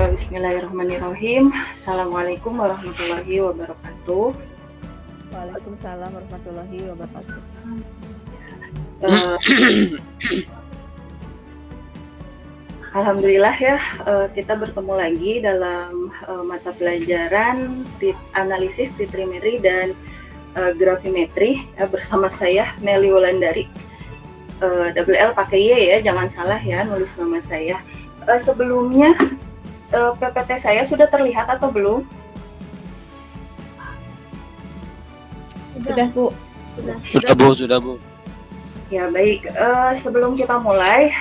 Bismillahirrahmanirrahim. Assalamualaikum warahmatullahi wabarakatuh. Waalaikumsalam warahmatullahi wabarakatuh. Eh, Alhamdulillah ya, kita bertemu lagi dalam mata pelajaran analisis titrimetri dan grafimetri ya, bersama saya Nelly Wulandari. Double L pakai Y ya, jangan salah ya nulis nama saya. Sebelumnya PPT saya sudah terlihat atau belum? Sudah, Bu. Sudah, Bu. Ya, baik. Sebelum kita mulai,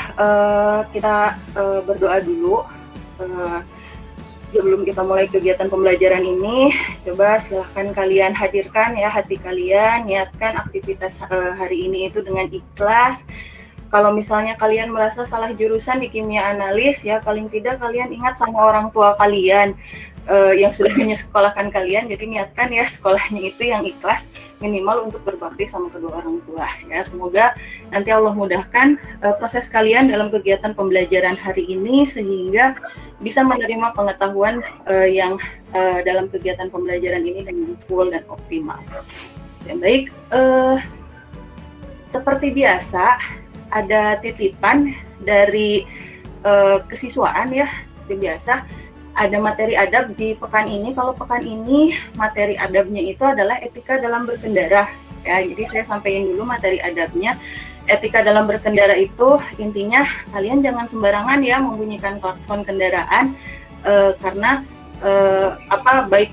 kita berdoa dulu. Sebelum kita mulai kegiatan pembelajaran ini, coba silahkan kalian hadirkan ya hati kalian, niatkan aktivitas hari ini itu dengan ikhlas. Kalau misalnya kalian merasa salah jurusan di kimia analis, ya paling tidak kalian ingat sama orang tua kalian yang sudah menyekolahkan kalian, jadi niatkan ya sekolahnya itu yang ikhlas, minimal untuk berbakti sama kedua orang tua. Ya, semoga nanti Allah mudahkan proses kalian dalam kegiatan pembelajaran hari ini sehingga bisa menerima pengetahuan yang dalam kegiatan pembelajaran ini dengan full dan optimal. Ya, baik, seperti biasa ada titipan dari kesiswaan ya, seperti biasa ada materi adab di pekan ini. Kalau pekan ini materi adabnya itu adalah etika dalam berkendara ya, jadi saya sampaikan dulu materi adabnya. Etika dalam berkendara itu intinya kalian jangan sembarangan ya membunyikan klakson kendaraan karena baik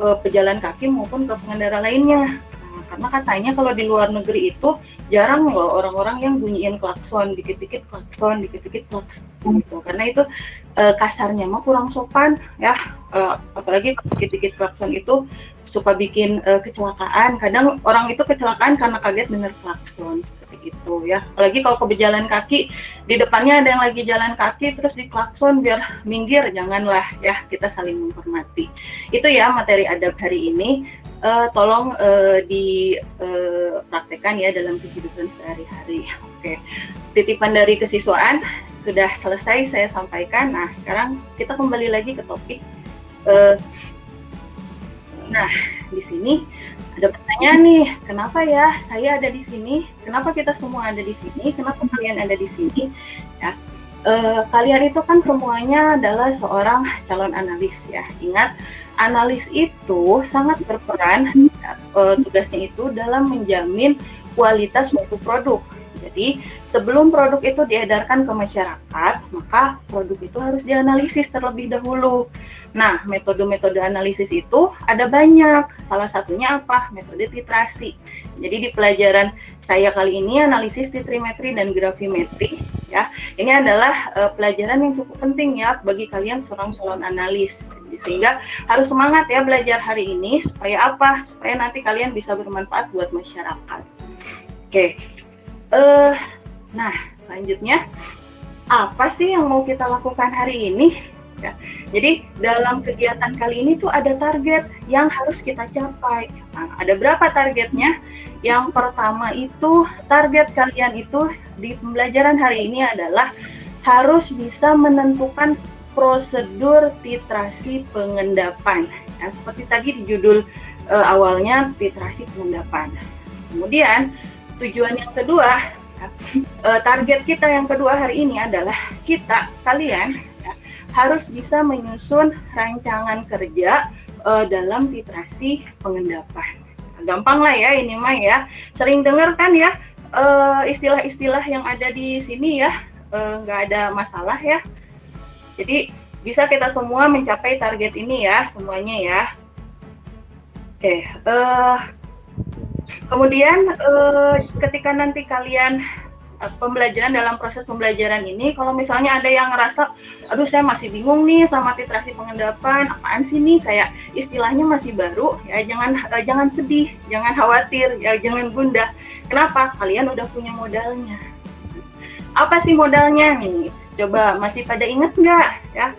ke pejalan kaki maupun ke pengendara lainnya. Karena katanya kalau di luar negeri itu jarang loh orang-orang yang bunyiin klakson, dikit-dikit klakson gitu. Karena itu kasarnya mah kurang sopan ya, apalagi dikit-dikit klakson itu suka bikin kecelakaan. Kadang orang itu kecelakaan karena kaget dengar klakson seperti itu ya. Apalagi kalau ke pejalan kaki, di depannya ada yang lagi jalan kaki terus diklakson biar minggir, janganlah ya, kita saling menghormati. Itu ya materi adab hari ini. Tolong dipraktekkan ya dalam kehidupan sehari-hari. Oke, titipan dari kesiswaan sudah selesai saya sampaikan. Nah, sekarang kita kembali lagi ke topik. Nah, di sini ada pertanyaan nih, kenapa ya saya ada di sini? Kenapa kita semua ada di sini? Kenapa kalian ada di sini? Ya, kalian itu kan semuanya adalah seorang calon analis ya. Ingat, analis itu sangat berperan, tugasnya itu dalam menjamin kualitas suatu produk. Jadi sebelum produk itu diedarkan ke masyarakat, maka produk itu harus dianalisis terlebih dahulu. Nah, metode-metode analisis itu ada banyak. Salah satunya apa? Metode titrasi. Jadi di pelajaran saya kali ini analisis titrimetri dan grafimetri ya. Ini adalah pelajaran yang cukup penting ya bagi kalian seorang calon analis. Sehingga harus semangat ya belajar hari ini supaya apa? Supaya nanti kalian bisa bermanfaat buat masyarakat. Oke. Nah, selanjutnya apa sih yang mau kita lakukan hari ini? Ya. Jadi dalam kegiatan kali ini tuh ada target yang harus kita capai. Nah, ada berapa targetnya? Yang pertama itu target kalian itu di pembelajaran hari ini adalah harus bisa menentukan prosedur titrasi pengendapan. Nah, seperti tadi di judul awalnya titrasi pengendapan. Kemudian tujuan yang kedua, target kita yang kedua hari ini adalah kalian ya, harus bisa menyusun rancangan kerja dalam titrasi pengendapan. Nah, gampang lah ya ini mah ya. Sering dengar kan ya istilah-istilah yang ada di sini ya, nggak ada masalah ya. Jadi bisa kita semua mencapai target ini ya, semuanya ya. Oke, kemudian ketika nanti kalian dalam proses pembelajaran ini, kalau misalnya ada yang ngerasa, aduh saya masih bingung nih sama titrasi pengendapan, apaan sih nih, kayak istilahnya masih baru, ya jangan sedih, jangan khawatir, ya jangan gundah. Kenapa? Kalian udah punya modalnya. Apa sih modalnya nih? Coba masih pada inget nggak ya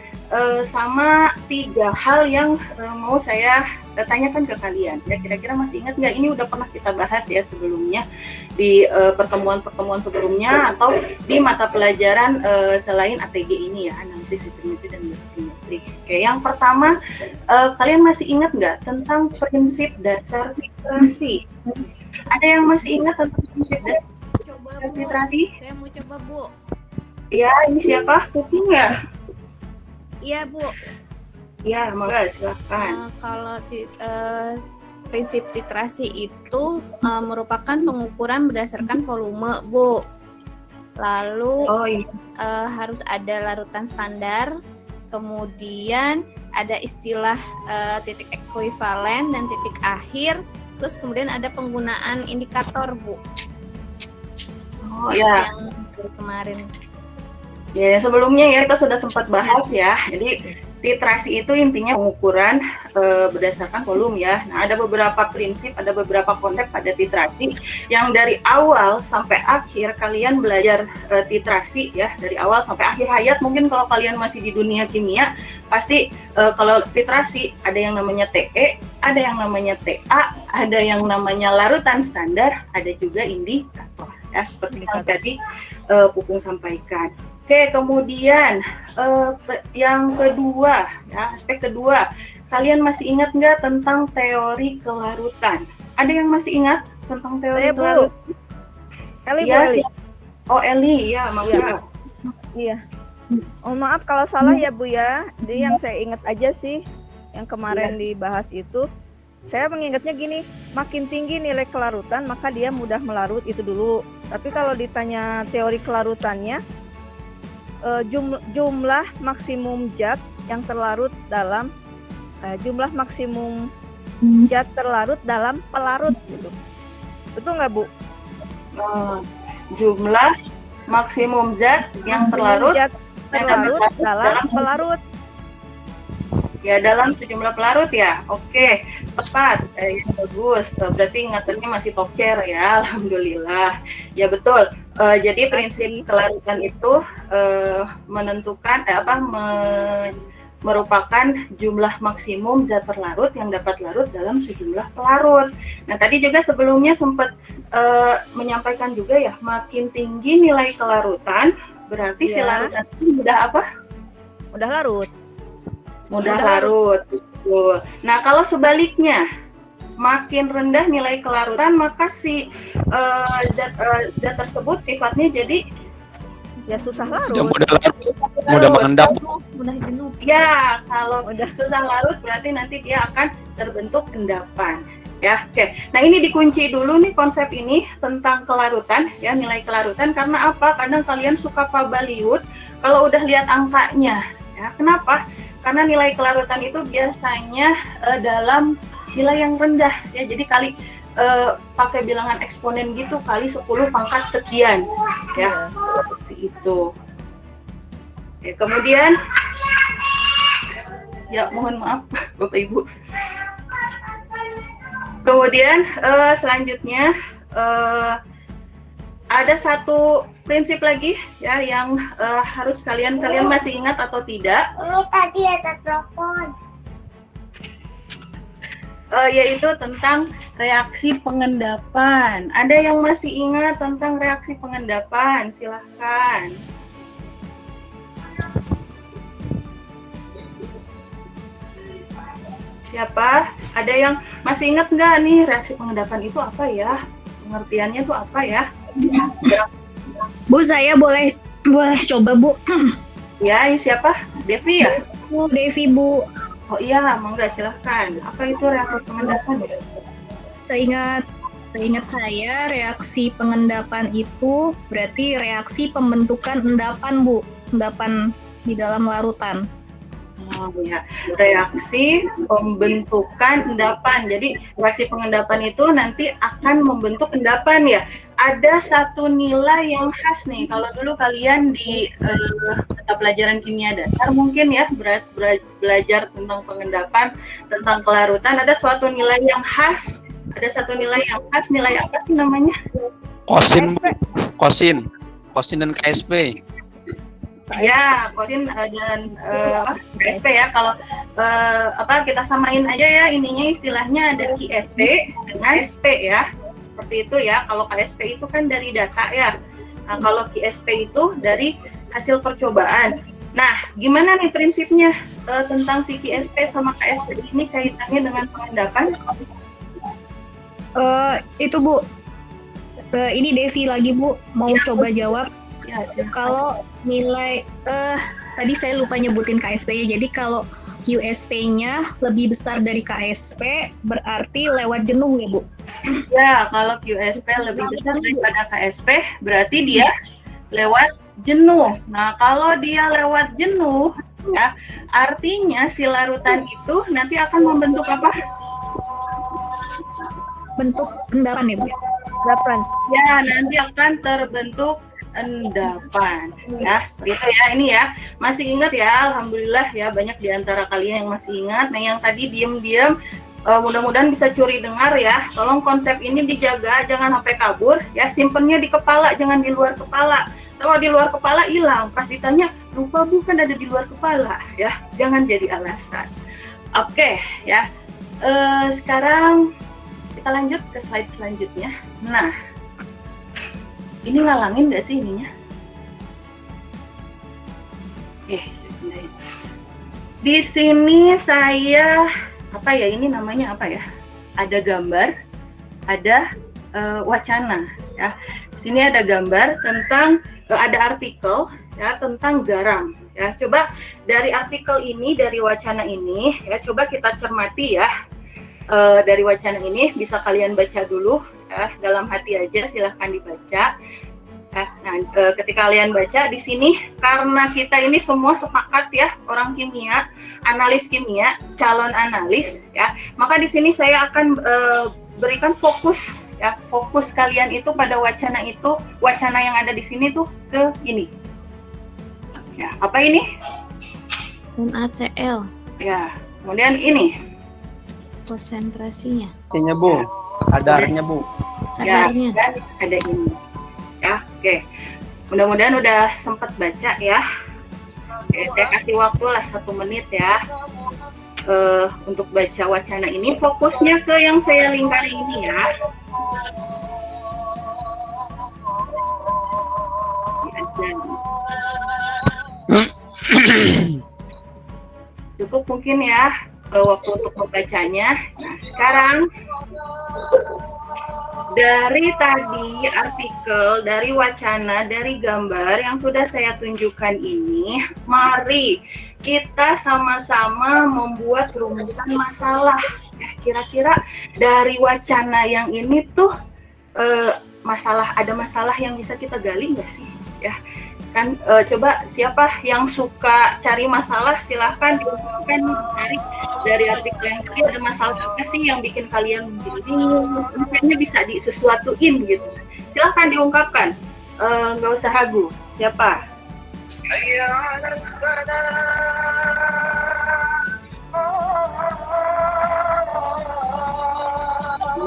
sama 3 hal yang mau saya tanyakan ke kalian. Ya, kira-kira masih ingat nggak? Ini udah pernah kita bahas ya sebelumnya di pertemuan-pertemuan sebelumnya atau di mata pelajaran selain ATG ini ya, analisis simetri dan simetri. Oke, yang pertama, kalian masih ingat nggak tentang prinsip dasar titrasi? Ada yang masih ingat tentang prinsip dasar titrasi? Saya mau coba, Bu. Ya, ini siapa? Kuping ya? Iya, Bu. Ya, mangga silakan. Kalau prinsip titrasi itu merupakan pengukuran berdasarkan volume, Bu. Lalu harus ada larutan standar, kemudian ada istilah titik ekuivalen dan titik akhir, terus kemudian ada penggunaan indikator, Bu. Oh ya. Yang kemarin. Ya, sebelumnya ya kita sudah sempat bahas ya. Jadi titrasi itu intinya pengukuran berdasarkan volume ya. Nah, ada beberapa prinsip, ada beberapa konsep pada titrasi yang dari awal sampai akhir kalian belajar titrasi ya, dari awal sampai akhir hayat. Mungkin kalau kalian masih di dunia kimia, pasti kalau titrasi ada yang namanya TE, ada yang namanya TA, ada yang namanya larutan standar, ada juga indikator ya, seperti yang tadi Pupung sampaikan. Oke, kemudian yang kedua, ya, aspek kedua, kalian masih ingat nggak tentang teori kelarutan? Ada yang masih ingat tentang teori kelarutan? Eli, Ya, Bu, Eli. Oh, Eli, ya, mangga. Iya. Oh, maaf kalau salah ya, Bu ya. Jadi yang saya ingat aja sih yang kemarin dibahas itu, saya mengingatnya gini, makin tinggi nilai kelarutan maka dia mudah melarut, itu dulu. Tapi kalau ditanya teori kelarutannya, jumlah maksimum zat yang terlarut dalam jumlah maksimum zat terlarut dalam pelarut gitu. Betul nggak, Bu? Jumlah maksimum zat yang terlarut dalam pelarut. Ya, dalam sejumlah pelarut ya. Oke, tepat. Bagus. Berarti ingatannya masih top chair ya. Alhamdulillah. Ya, betul. Jadi prinsip kelarutan itu menentukan merupakan jumlah maksimum zat terlarut yang dapat larut dalam sejumlah pelarut. Nah, tadi juga sebelumnya sempat menyampaikan juga ya, makin tinggi nilai kelarutan berarti si larutan itu mudah apa? Mudah larut. Mudah larut. Betul. Nah, kalau sebaliknya makin rendah nilai kelarutan maka si zat tersebut sifatnya jadi ya susah larut. Mudah mengendap. Mudah jenuh. Ya, kalau susah larut berarti nanti dia akan terbentuk endapan. Ya, oke. Nah, ini dikunci dulu nih konsep ini tentang kelarutan ya, nilai kelarutan. Karena apa? Kadang kalian suka pabaliut kalau udah lihat angkanya. Ya, kenapa? Karena nilai kelarutan itu biasanya dalam nilai yang rendah ya. Jadi kali pakai bilangan eksponen gitu, kali 10 pangkat sekian ya. Seperti itu. Oke, kemudian ya mohon maaf Bapak Ibu. Kemudian selanjutnya ada satu prinsip lagi ya yang harus kalian masih ingat atau tidak? Ini tadi ada telepon. Yaitu tentang reaksi pengendapan. Ada yang masih ingat tentang reaksi pengendapan? Silahkan. Siapa? Ada yang masih ingat nggak nih reaksi pengendapan itu apa ya? Pengertiannya itu apa ya? Bu, saya boleh coba, Bu. Ya, siapa? Devi ya? Bu, Devi, Bu. Oh iya, mangga silahkan. Apa itu reaksi pengendapan ya? Seingat saya reaksi pengendapan itu berarti reaksi pembentukan endapan, Bu. Endapan di dalam larutan. Oh ya, reaksi pembentukan endapan. Jadi reaksi pengendapan itu nanti akan membentuk endapan ya. Ada satu nilai yang khas nih. Kalau dulu kalian di mata pelajaran kimia dasar mungkin ya belajar tentang pengendapan, tentang kelarutan. Ada suatu nilai yang khas. Ada satu nilai yang khas. Nilai apa sih namanya? Kosin dan KSP. Ya, kosin dan KSP ya. Kalau kita samain aja ya, ininya istilahnya ada KSP dengan SP ya. Seperti itu ya. Kalau KSP itu kan dari data ya. Nah, kalau KSP itu dari hasil percobaan. Nah, gimana nih prinsipnya tentang si KSP sama KSP ini kaitannya dengan pengendapan? Itu Bu, ini Devi lagi Bu, mau coba jawab. Ya, Kalau nilai tadi saya lupa nyebutin KSP-nya. Jadi kalau QSP-nya lebih besar dari KSP berarti lewat jenuh ya Bu? Ya, kalau QSP lebih besar daripada KSP berarti dia lewat jenuh. Nah, kalau dia lewat jenuh ya, artinya si larutan itu nanti akan membentuk apa? Bentuk endapan ya Bu? Endapan. Ya, nanti akan terbentuk endapan ya, seperti itu ya. Ini ya, masih ingat ya, alhamdulillah ya, banyak di antara kalian yang masih ingat. Nah, yang tadi diem-diem mudah-mudahan bisa curi dengar ya. Tolong konsep ini dijaga, jangan sampai kabur ya, simpennya di kepala, jangan di luar kepala. Kalau di luar kepala hilang, pas ditanya lupa bukan ada di luar kepala ya, jangan jadi alasan. Oke ya, sekarang kita lanjut ke slide selanjutnya. Nah, ini ngalangin nggak sih ininya? Di sini saya ini namanya apa ya? Ada gambar, ada wacana ya. Di sini ada gambar tentang ada artikel ya tentang garam ya. Coba dari artikel ini, dari wacana ini ya, coba kita cermati ya. Dari wacana ini bisa kalian baca dulu ya, dalam hati aja, silahkan dibaca. Nah, ketika kalian baca di sini, karena kita ini semua sepakat ya, orang kimia, analis kimia, calon analis ya, maka di sini saya akan berikan fokus ya, fokus kalian itu pada wacana itu, wacana yang ada di sini tuh ke ini. Ya, apa ini? NaCl. Ya, kemudian ini. Konsentrasinya. Isinya Bu, kadarnya Bu. Kadarnya. Ya, dan ada ini. Ya, oke. Mudah-mudahan udah sempat baca ya. Oke, saya kasih waktu lah 1 menit ya untuk baca wacana ini. Fokusnya ke yang saya lingkari ini ya. Cukup mungkin ya waktu untuk membacanya. Nah, sekarang dari tadi artikel, dari wacana, dari gambar yang sudah saya tunjukkan ini, mari kita sama-sama membuat rumusan masalah. Kira-kira dari wacana yang ini tuh ada masalah yang bisa kita gali nggak sih? Ya, kan coba siapa yang suka cari masalah, silahkan diusulkan dari artikel yang tadi ada masalah apa sih yang bikin kalian bingung, kayaknya bisa disesuatuin gitu. Silahkan diungkapkan, nggak usah ragu. Siapa?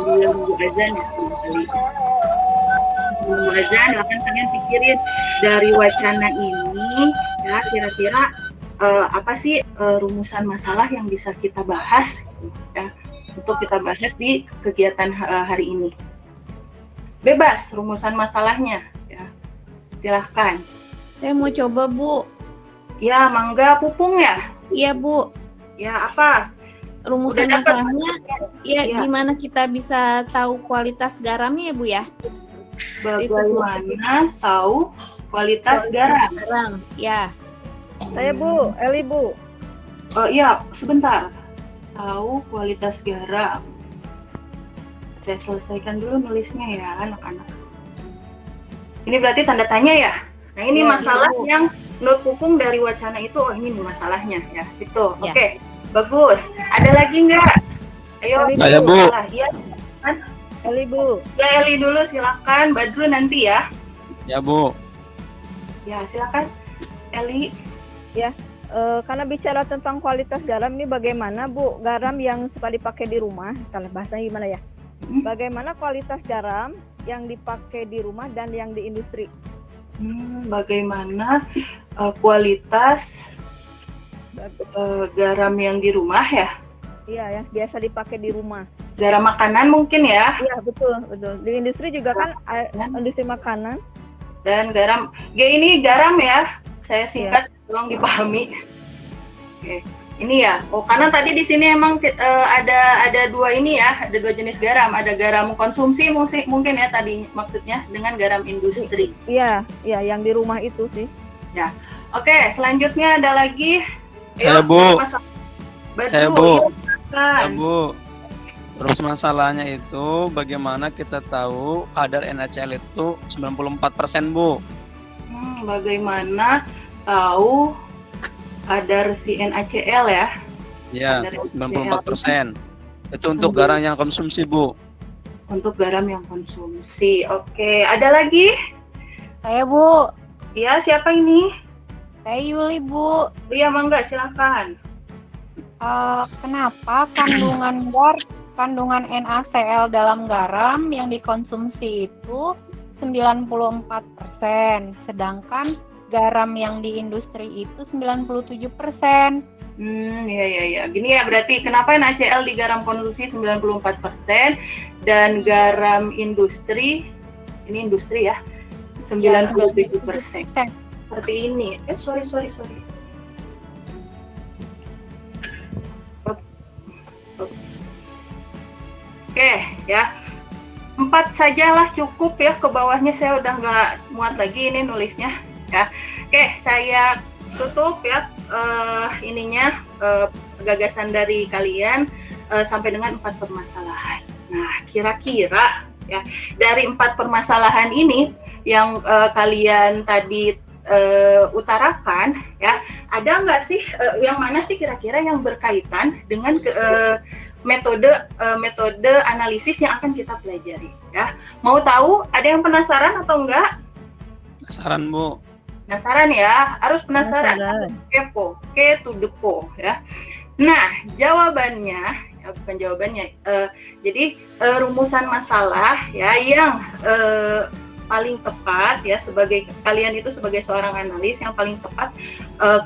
Belum azan ya sebelum azan, akan kalian pikirin dari wacana ini ya, kira-kira apa sih rumusan masalah yang bisa kita bahas ya, untuk kita bahas di kegiatan hari ini. Bebas rumusan masalahnya ya, silahkan. Saya mau coba, Bu. Ya, mangga. Pupung ya? Iya, Bu. Ya, apa? Rumusan Udah dapat? masalahnya ya, Ya. gimana kita bisa tahu kualitas garamnya ya, Bu ya? Bagaimana tahu kualitas garam? Garam, ya. Saya Bu, Eli Bu. Oh iya, sebentar. Tahu kualitas garam. Saya selesaikan dulu nulisnya ya, anak-anak. Ini berarti tanda tanya ya? Nah, ini Ya, masalah iya, Bu. yang menurut Pupung dari wacana itu, oh ini nih masalahnya ya. Itu. Ya. Oke. Bagus. Ada lagi nggak? Ayo. Ada, Bu. Iya. Eli Bu. Ya, Eli dulu silakan. Badru nanti ya. Ya Bu. Ya, silakan. Eli. Karena bicara tentang kualitas garam ini bagaimana Bu, garam yang suka dipakai di rumah, kalau bahasanya gimana ya? Bagaimana kualitas garam yang dipakai di rumah dan yang di industri? Bagaimana kualitas garam yang di rumah ya. Iya ya, biasa dipakai di rumah. Garam makanan mungkin ya. Iya betul betul. Di industri juga kan industri makanan. Dan garam, ini garam ya. Saya singkat, tolong dipahami. Oke. Ini ya. Oh, karena tadi di sini emang ada dua ini ya, ada dua jenis garam. Ada garam konsumsi mungkin ya tadi maksudnya dengan garam industri. Iya, yang di rumah itu sih. Ya. Oke, selanjutnya ada lagi. Saya, Bu. Saya, Bu. Ya, Bu. Terus masalahnya itu bagaimana kita tahu kadar NaCl itu 94%, Bu? Bagaimana tahu kadar si NaCl ya? Ya, 94%. Itu untuk garam yang konsumsi, Bu. Untuk garam yang konsumsi. Oke, ada lagi? Saya, Bu. Iya, siapa ini? Saya Yuli, Bu. Iya, mangga, silakan. Kenapa kandungan NaCl dalam garam yang dikonsumsi itu 94%, sedangkan garam yang di industri itu 97%. Iya. Gini ya, berarti kenapa NaCl di garam konsumsi 94% dan garam industri, ini industri ya, 97%. Seperti ini. Sorry. Oke, ya. 4 sajalah cukup ya, ke bawahnya saya udah nggak muat lagi ini nulisnya ya. Oke, saya tutup ya gagasan dari kalian sampai dengan 4 permasalahan. Nah, kira-kira ya dari 4 permasalahan ini yang kalian tadi utarakan ya, ada nggak sih yang mana sih kira-kira yang berkaitan dengan metode analisis yang akan kita pelajari ya. Mau tahu? Ada yang penasaran atau enggak? Penasaran, Bu. Penasaran ya, harus penasaran. Kepo, ke to the po ya. Nah, jawabannya ya, bukan jawabannya. Jadi rumusan masalah ya yang paling tepat ya, sebagai kalian itu sebagai seorang analis yang paling tepat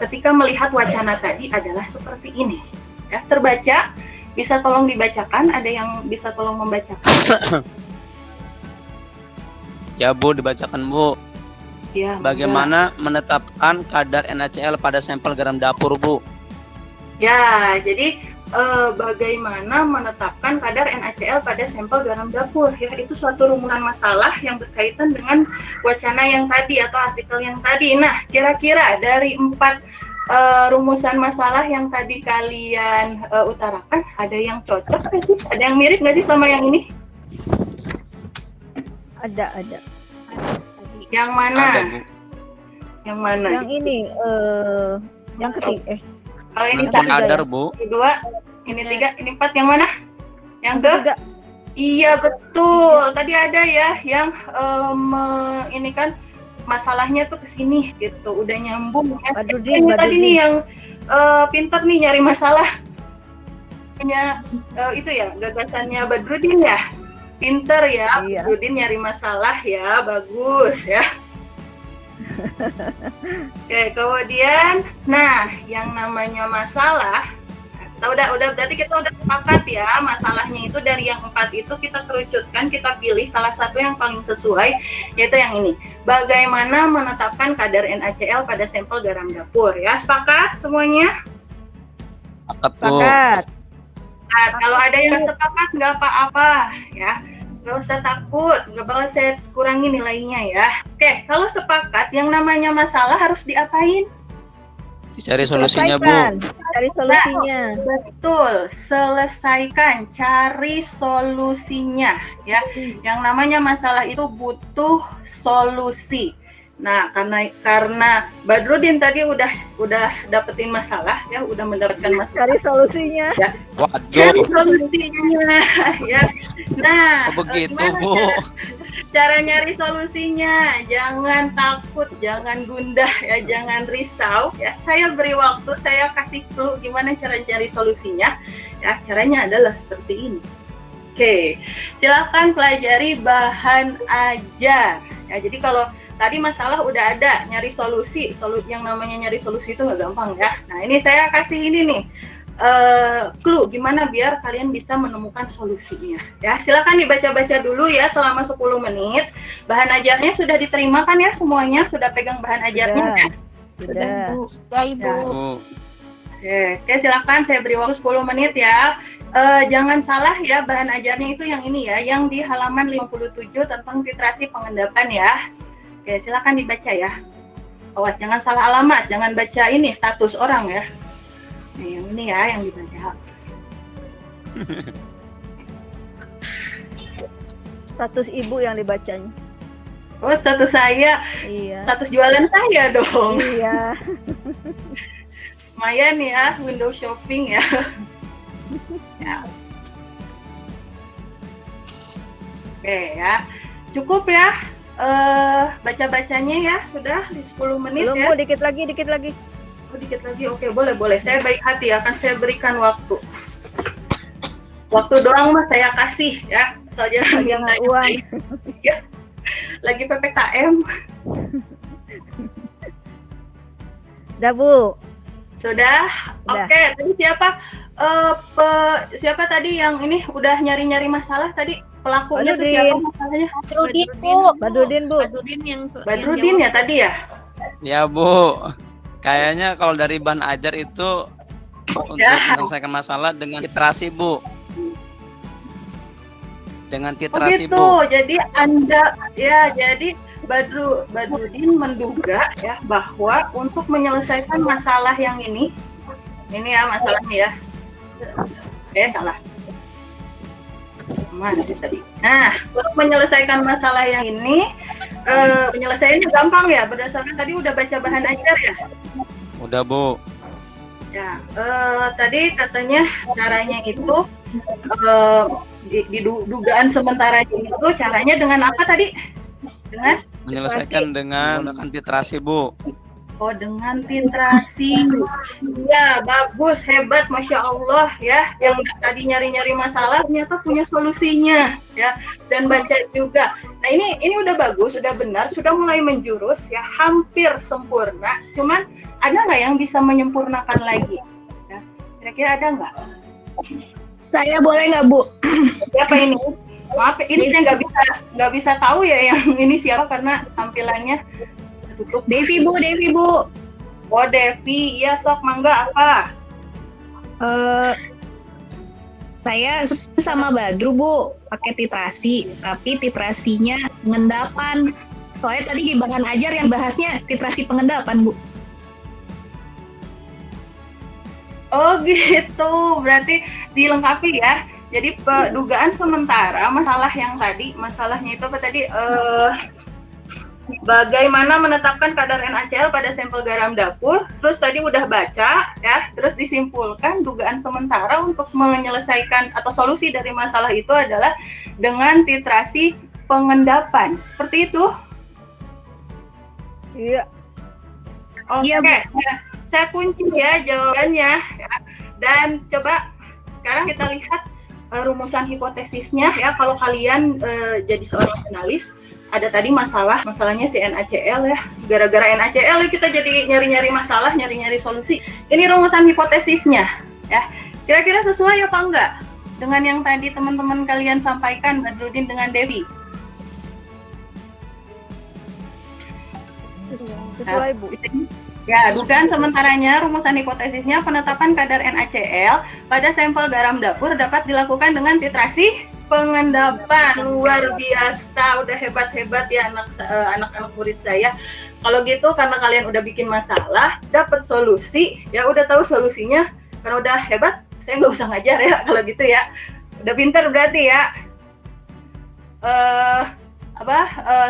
ketika melihat wacana tadi adalah seperti ini ya. Terbaca, bisa tolong dibacakan? Ada yang bisa tolong membacakan? Ya, Bu, dibacakan, Bu. Ya, bagaimana menetapkan kadar NaCl pada sampel garam dapur, Bu? Ya, jadi bagaimana menetapkan kadar NaCl pada sampel garam dapur ya, itu suatu rumusan masalah yang berkaitan dengan wacana yang tadi atau artikel yang tadi. Nah, kira-kira dari 4 rumusan masalah yang tadi kalian utarakan, ada yang cocok nggak sih? Ada yang mirip nggak sih sama yang ini? Ada. Yang mana? Ada, Bu. Yang mana? Yang ini yang ketiga. Kalau ini Yang kadar, Bu. Kedua, ini 3, ini 4, yang mana? Yang ketiga. Iya, betul. Tadi ada ya yang ini kan masalahnya tuh kesini gitu, udah nyambung ya. Ini tadi nih yang pintar nih nyari masalah. Punya itu ya gagasannya Badrudin ya. Pinter ya, iya. Badrudin nyari masalah ya, bagus ya. Oke, kemudian, nah yang namanya masalah, udah berarti kita udah sepakat ya, masalahnya itu dari yang 4 itu kita kerucutkan, kita pilih salah satu yang paling sesuai, yaitu yang ini. Bagaimana menetapkan kadar NaCl pada sampel garam dapur ya, sepakat semuanya? Sepakat. Nah, kalau ada yang sepakat nggak apa-apa ya, nggak usah takut, nggak bakal saya kurangi nilainya ya. Oke, kalau sepakat yang namanya masalah harus diapain? Cari solusinya, Bu. Cari solusinya. Nah, betul, selesaikan, cari solusinya ya. Yang namanya masalah itu butuh solusi. Nah, karena Badrudin tadi udah dapetin masalah ya, udah mendapatkan masalah. Cari solusinya. Ya. Waduh. Cari solusinya ya. Nah, begitu, Bu. Cara nyari solusinya, jangan takut, jangan gundah ya, jangan risau ya. Saya beri waktu, saya kasih clue gimana cara cari solusinya. Ya, caranya adalah seperti ini. Oke, silakan pelajari bahan ajar. Ya, jadi kalau tadi masalah udah ada, nyari solusi. Yang namanya nyari solusi itu nggak gampang ya. Nah ini saya kasih ini nih, clue gimana biar kalian bisa menemukan solusinya. Ya silakan dibaca-baca dulu ya selama 10 menit. Bahan ajarnya sudah diterima kan ya semuanya? Sudah pegang bahan ajarnya kan? Sudah. Ya, Ibu. Bu. Oke, silakan saya beri waktu 10 menit ya. Jangan salah ya, bahan ajarnya itu yang ini ya, yang di halaman 57 tentang titrasi pengendapan ya. Oke, silakan dibaca ya. Awas, jangan salah alamat, jangan baca ini status orang ya. Nah, yang ini ya, yang dibaca. Status ibu yang dibacanya. Oh, status saya, Iya. status jualan saya dong. Iya. Lumayan ya, window shopping ya. Ya. Oke ya, cukup ya. Baca-bacanya ya, sudah di 10 menit Belum ya. Bu, dikit lagi. Oh, dikit lagi, oke boleh. Saya baik hati akan saya berikan waktu. Waktu doang mah saya kasih ya, asal jangan Jangan minta uang. Ya. Lagi PPKM. Udah Bu. Sudah? Udah. Oke, tadi siapa tadi yang ini udah nyari-nyari masalah tadi? Pelakunya tuh siapa masalahnya? Badrudin, Bu. Badrudin Bu. Badrudin yang Badrudin ya tadi ya? Ya Bu, kayaknya kalau dari bahan ajar itu untuk menyelesaikan masalah dengan titrasi Bu. Dengan Oh titrasi gitu, Bu. jadi jadi Badrudin menduga ya bahwa untuk menyelesaikan masalah yang ini ya masalahnya ya, salah. Mana sih tadi? Nah, untuk menyelesaikan masalah yang ini, penyelesaiannya gampang ya, berdasarkan tadi udah baca bahan ajar ya. Udah Bu. Ya, tadi katanya caranya itu di dugaan sementara itu caranya dengan apa tadi? Dengan Menyelesaikan dengan menggunakan titrasi Bu. dengan titrasi. Ya, bagus, hebat, masya Allah ya. Yang tadi nyari-nyari masalah ternyata punya solusinya ya. Dan baca juga. Nah ini udah bagus, udah benar, sudah mulai menjurus ya, hampir sempurna. Cuman ada nggak yang bisa menyempurnakan lagi? Ya, kira-kira ada nggak? Saya boleh nggak, Bu? Siapa ini? Maaf, ini saya nggak bisa tahu ya yang ini siapa karena tampilannya tutup. Devi, Bu. Oh Devi, iya sok mangga apa? Saya sama Badru, Bu, pakai titrasi, tapi titrasinya pengendapan. Soalnya tadi di bahan ajar yang bahasnya titrasi pengendapan, Bu. Oh gitu, berarti dilengkapi ya. Jadi dugaan sementara masalahnya itu apa tadi? Bagaimana menetapkan kadar NaCl pada sampel garam dapur. Terus tadi udah baca ya, terus disimpulkan dugaan sementara untuk menyelesaikan atau solusi dari masalah itu adalah dengan titrasi pengendapan. Seperti itu. Iya. Oke, Iya, Bu. saya kunci ya jawabannya. Ya. Dan coba sekarang kita lihat rumusan hipotesisnya ya. Kalau kalian jadi seorang finalis, ada tadi masalahnya si NaCl ya. Gara-gara NaCl kita jadi nyari-nyari masalah, nyari-nyari solusi. Ini rumusan hipotesisnya ya. Kira-kira sesuai apa enggak dengan yang tadi teman-teman kalian sampaikan, Badrudin dengan Devi? Sesuai Bu. Ya, dugaan sementaranya rumusan hipotesisnya penetapan kadar NaCl pada sampel garam dapur dapat dilakukan dengan titrasi pengendapan. Luar biasa, udah hebat-hebat ya anak-anak murid saya. Kalau gitu karena kalian udah bikin masalah, dapat solusi, ya udah tahu solusinya, karena udah hebat, saya nggak usah ngajar ya kalau gitu ya. Udah pinter berarti ya.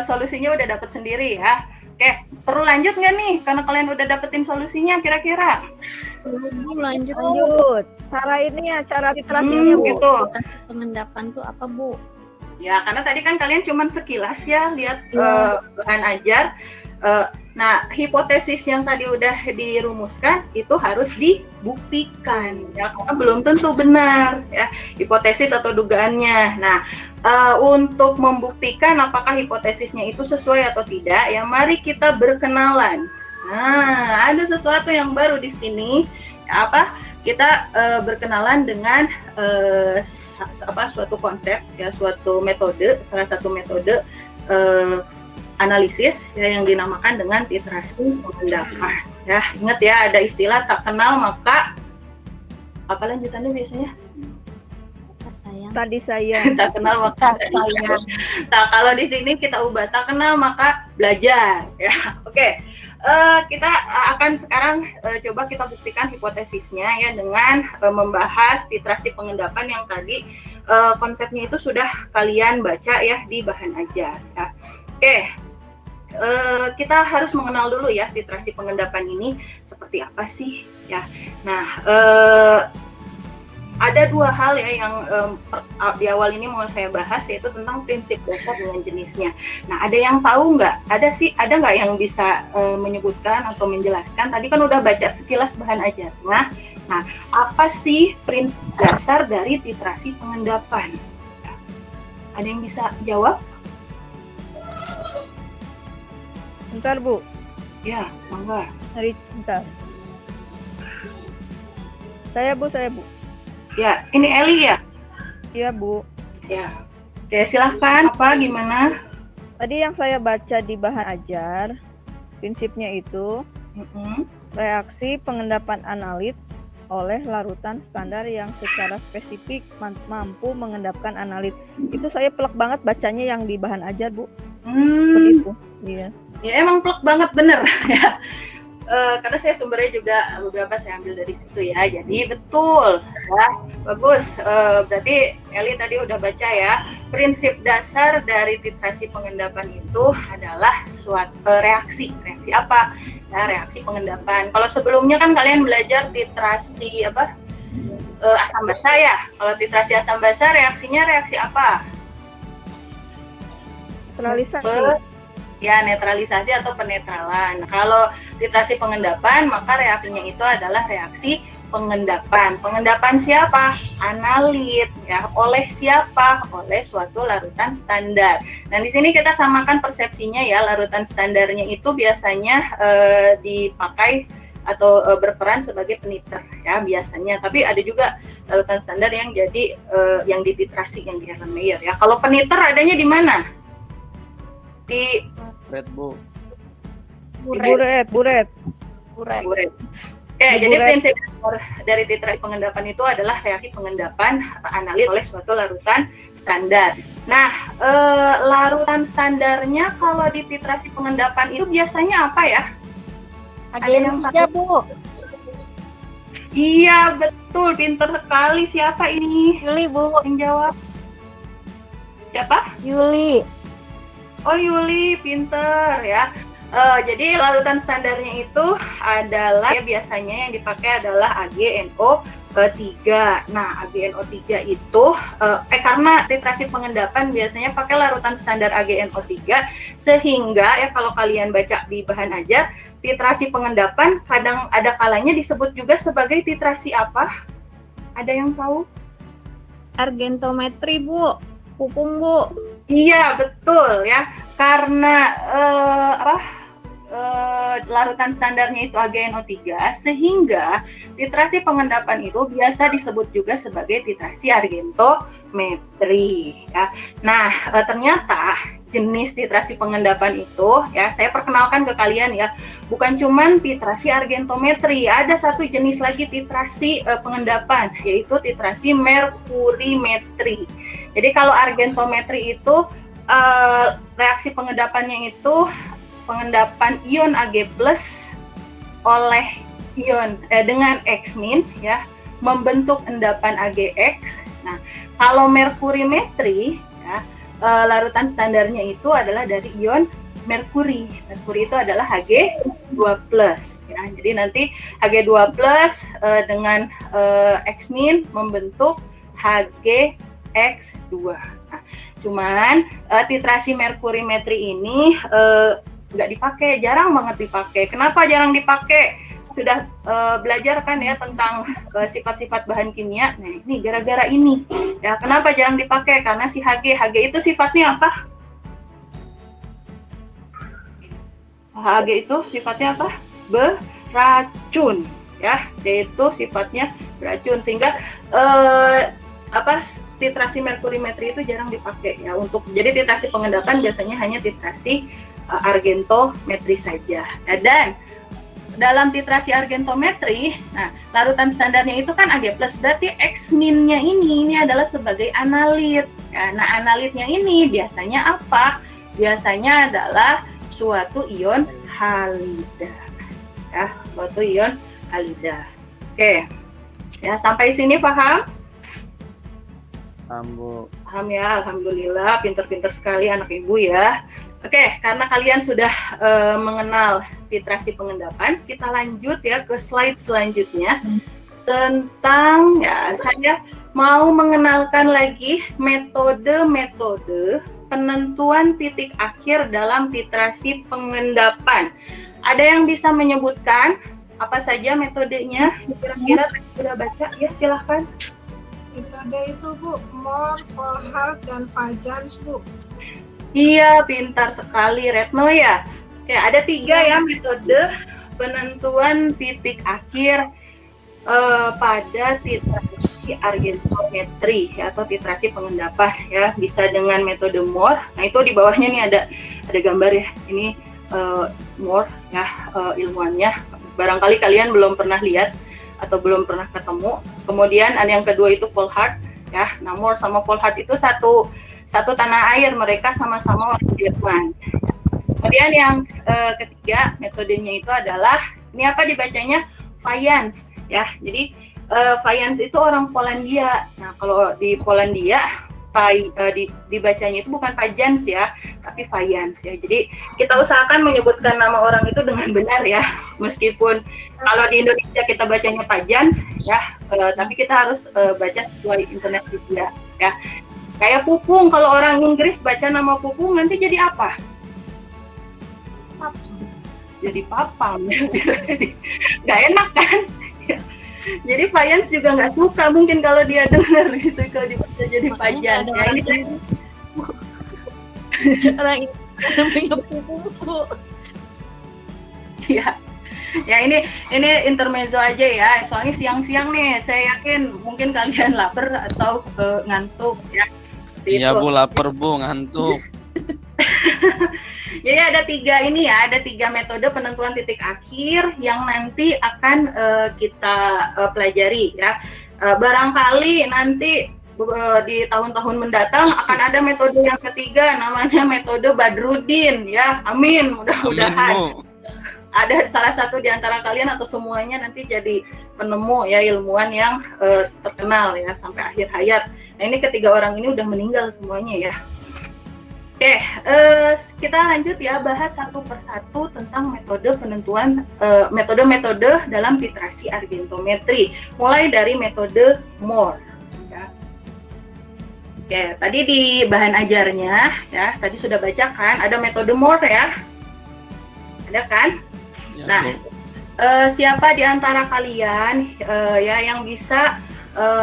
Solusinya udah dapat sendiri ya. Oke, perlu lanjut nggak nih? Karena kalian udah dapetin solusinya kira-kira. Lanjut. Cara ini ya, cara titrasinya Bu. Gitu. Titrasi pengendapan tuh apa Bu? Ya, karena tadi kan kalian cuma sekilas ya lihat bahan ajar. Nah, hipotesis yang tadi udah dirumuskan itu harus dibuktikan, ya, karena belum tentu benar, ya, hipotesis atau dugaannya. Nah, untuk membuktikan apakah hipotesisnya itu sesuai atau tidak, ya, mari kita berkenalan. Nah, ada sesuatu yang baru di sini, ya, apa? Kita berkenalan dengan suatu konsep, ya, suatu metode, salah satu metode analisis, ya, yang dinamakan dengan titrasi pengendapan. Ya, ingat ya, ada istilah tak kenal maka apa lanjutannya biasanya? Tadi saya. Tak kenal maka sayang. Nah, kalau di sini kita ubah tak kenal maka belajar. Ya, oke. Kita akan sekarang coba kita buktikan hipotesisnya, ya, dengan membahas titrasi pengendapan yang tadi konsepnya itu sudah kalian baca, ya, di bahan ajar. Ya. Oke. Kita harus mengenal dulu, ya, titrasi pengendapan ini seperti apa sih, ya. Nah, ada dua hal, ya, yang di awal ini mau saya bahas, yaitu tentang prinsip dasar dengan jenisnya. Nah, ada yang tahu nggak? Ada nggak yang bisa menyebutkan atau menjelaskan? Tadi kan udah baca sekilas bahan ajarnya. Nah, apa sih prinsip dasar dari titrasi pengendapan? Ada yang bisa jawab? Bentar, Bu. Ya, mangga. Bentar. Saya, Bu. Ya, ini Eli, ya? Iya, Bu. Ya. Oke, silahkan. Apa, gimana? Tadi yang saya baca di bahan ajar, prinsipnya itu reaksi pengendapan analit oleh larutan standar yang secara spesifik mampu mengendapkan analit. Itu saya pelek banget bacanya yang di bahan ajar, Bu. Seperti itu. Iya. Ya, emang plek banget, bener. Ya. Karena saya sumbernya juga beberapa saya ambil dari situ, ya. Jadi betul, ya. Bagus. Berarti Eli tadi udah baca, ya. Prinsip dasar dari titrasi pengendapan itu adalah suatu reaksi. Reaksi apa? Ya, reaksi pengendapan. Kalau sebelumnya kan kalian belajar titrasi apa? Asam basa, ya. Kalau titrasi asam basa reaksinya reaksi apa? Netralisasi. Ya, netralisasi atau penetralan. Nah, kalau titrasi pengendapan, maka reaksinya itu adalah reaksi pengendapan. Pengendapan siapa? Analit, ya. Oleh siapa? Oleh suatu larutan standar. Nah, di sini kita samakan persepsinya, ya. Larutan standarnya itu biasanya dipakai atau berperan sebagai peniter, ya, biasanya. Tapi ada juga larutan standar yang jadi yang dititrasi, yang di Erlenmeyer, ya. Kalau peniter adanya di mana? Di Red, Bu. Buret. Oke, jadi prinsip dari titrasi pengendapan itu adalah reaksi pengendapan analit oleh suatu larutan standar. Nah, larutan standarnya kalau di titrasi pengendapan itu biasanya apa, ya? Ada yang tahu, Bu? Iya, betul, pinter sekali. Siapa ini? Yuli, Bu. Yang jawab. Siapa? Yuli. Oh, Yuli, pinter, ya. Jadi larutan standarnya itu adalah, ya, biasanya yang dipakai adalah AgNO3. Nah, AgNO3 itu karena titrasi pengendapan biasanya pakai larutan standar AgNO3, sehingga, ya, kalau kalian baca di bahan ajar, titrasi pengendapan kadang ada kalanya disebut juga sebagai titrasi apa? Ada yang tahu? Argentometri, Bu. Pupung, Bu. Iya, betul, ya. Karena larutan standarnya itu AgNO3, sehingga titrasi pengendapan itu biasa disebut juga sebagai titrasi argentometri, ya. Nah, ternyata jenis titrasi pengendapan itu, ya, saya perkenalkan ke kalian, ya, bukan cuman titrasi argentometri, ada satu jenis lagi titrasi pengendapan, yaitu titrasi merkurimetri. Jadi kalau argentometri itu reaksi pengendapannya itu pengendapan ion Ag+ oleh ion dengan X-, ya, membentuk endapan AgX. Nah, kalau merkurimetri, ya, larutan standarnya itu adalah dari ion merkuri. Merkuri itu adalah Hg2+, ya. Jadi nanti Hg2+ dengan X- membentuk Hgx2. Nah, cuman titrasi merkurimetri ini nggak dipakai, jarang banget dipakai. Kenapa jarang dipakai? Sudah belajar kan ya tentang sifat-sifat bahan kimia. Nah ini gara-gara ini ya, kenapa jarang dipakai? Karena si Hg itu sifatnya apa? Hg itu sifatnya apa? Beracun ya, yaitu sifatnya beracun, sehingga titrasi merkurimetri itu jarang dipakai ya. Untuk jadi titrasi pengendapan biasanya hanya titrasi argentometri saja. Dan dalam titrasi argentometri, nah larutan standarnya itu kan Ag+, berarti X-nya ini adalah sebagai analit. Ya, nah analitnya ini biasanya apa? Biasanya adalah suatu ion halida. Ya, suatu ion halida. Oke. Ya, sampai sini paham? Paham, Bu. Paham ya, alhamdulillah, pinter-pinter sekali anak ibu ya. Oke, karena kalian sudah mengenal titrasi pengendapan, kita lanjut ya ke slide selanjutnya tentang ya, saya mau mengenalkan lagi metode-metode penentuan titik akhir dalam titrasi pengendapan. Ada yang bisa menyebutkan apa saja metodenya? Kira-kira sudah baca ya, silahkan. Metode itu Bu, Mohr, Volhard, dan Fajans Bu. Iya, pintar sekali Retno ya. Oke, ada 3 ya metode penentuan titik akhir pada titrasi argentometri ya, atau titrasi pengendapan ya. Bisa dengan metode Mohr. Nah itu di bawahnya nih ada gambar ya. Ini Mohr ya, ilmuannya. Barangkali kalian belum pernah lihat atau belum pernah ketemu. Kemudian ada yang kedua itu Volhard ya. Nah Mohr sama Volhard itu satu tanah air, mereka sama-sama orang Jerman. Kemudian yang ketiga metodenya itu adalah, ini apa dibacanya? Fajans ya. Jadi Fajans itu orang Polandia. Nah kalau di Polandia dibacanya itu bukan Fajans ya, tapi Fajans ya. Jadi kita usahakan menyebutkan nama orang itu dengan benar ya. Meskipun kalau di Indonesia kita bacanya Fajans ya, tapi kita harus baca sesuai internet juga ya. Kayak Pupung, kalau orang Inggris baca nama Pupung nanti jadi apa? Jadi Papang. Bisa jadi nggak enak kan? Jadi Fajans juga nggak suka mungkin kalau dia dengar gitu, kalau dibaca jadi Fajans ya. Ini Orang ini namanya Pupung. ya. Ya ini intermezzo aja ya. Soalnya siang-siang nih, saya yakin mungkin kalian lapar atau ngantuk ya. Iya Bu, lapar Bu, ngantuk. Jadi ada 3 ini ya, ada 3 metode penentuan titik akhir yang nanti akan kita pelajari ya. Barangkali nanti di tahun-tahun mendatang akan ada metode yang ketiga, namanya metode Badrudin ya. Amin, mudah-mudahan. Amin, Bu. Ada salah satu di antara kalian atau semuanya nanti jadi penemu ya, ilmuwan yang terkenal ya sampai akhir hayat. Nah ini ketiga orang ini udah meninggal semuanya ya. Oke, kita lanjut ya, bahas satu persatu tentang metode penentuan metode-metode dalam titrasi argentometri, mulai dari metode Mohr. Ya. Oke, tadi di bahan ajarnya ya, tadi sudah baca kan, ada metode Mohr ya, ada kan? Ya, Nah, Bu. siapa di antara kalian ya yang bisa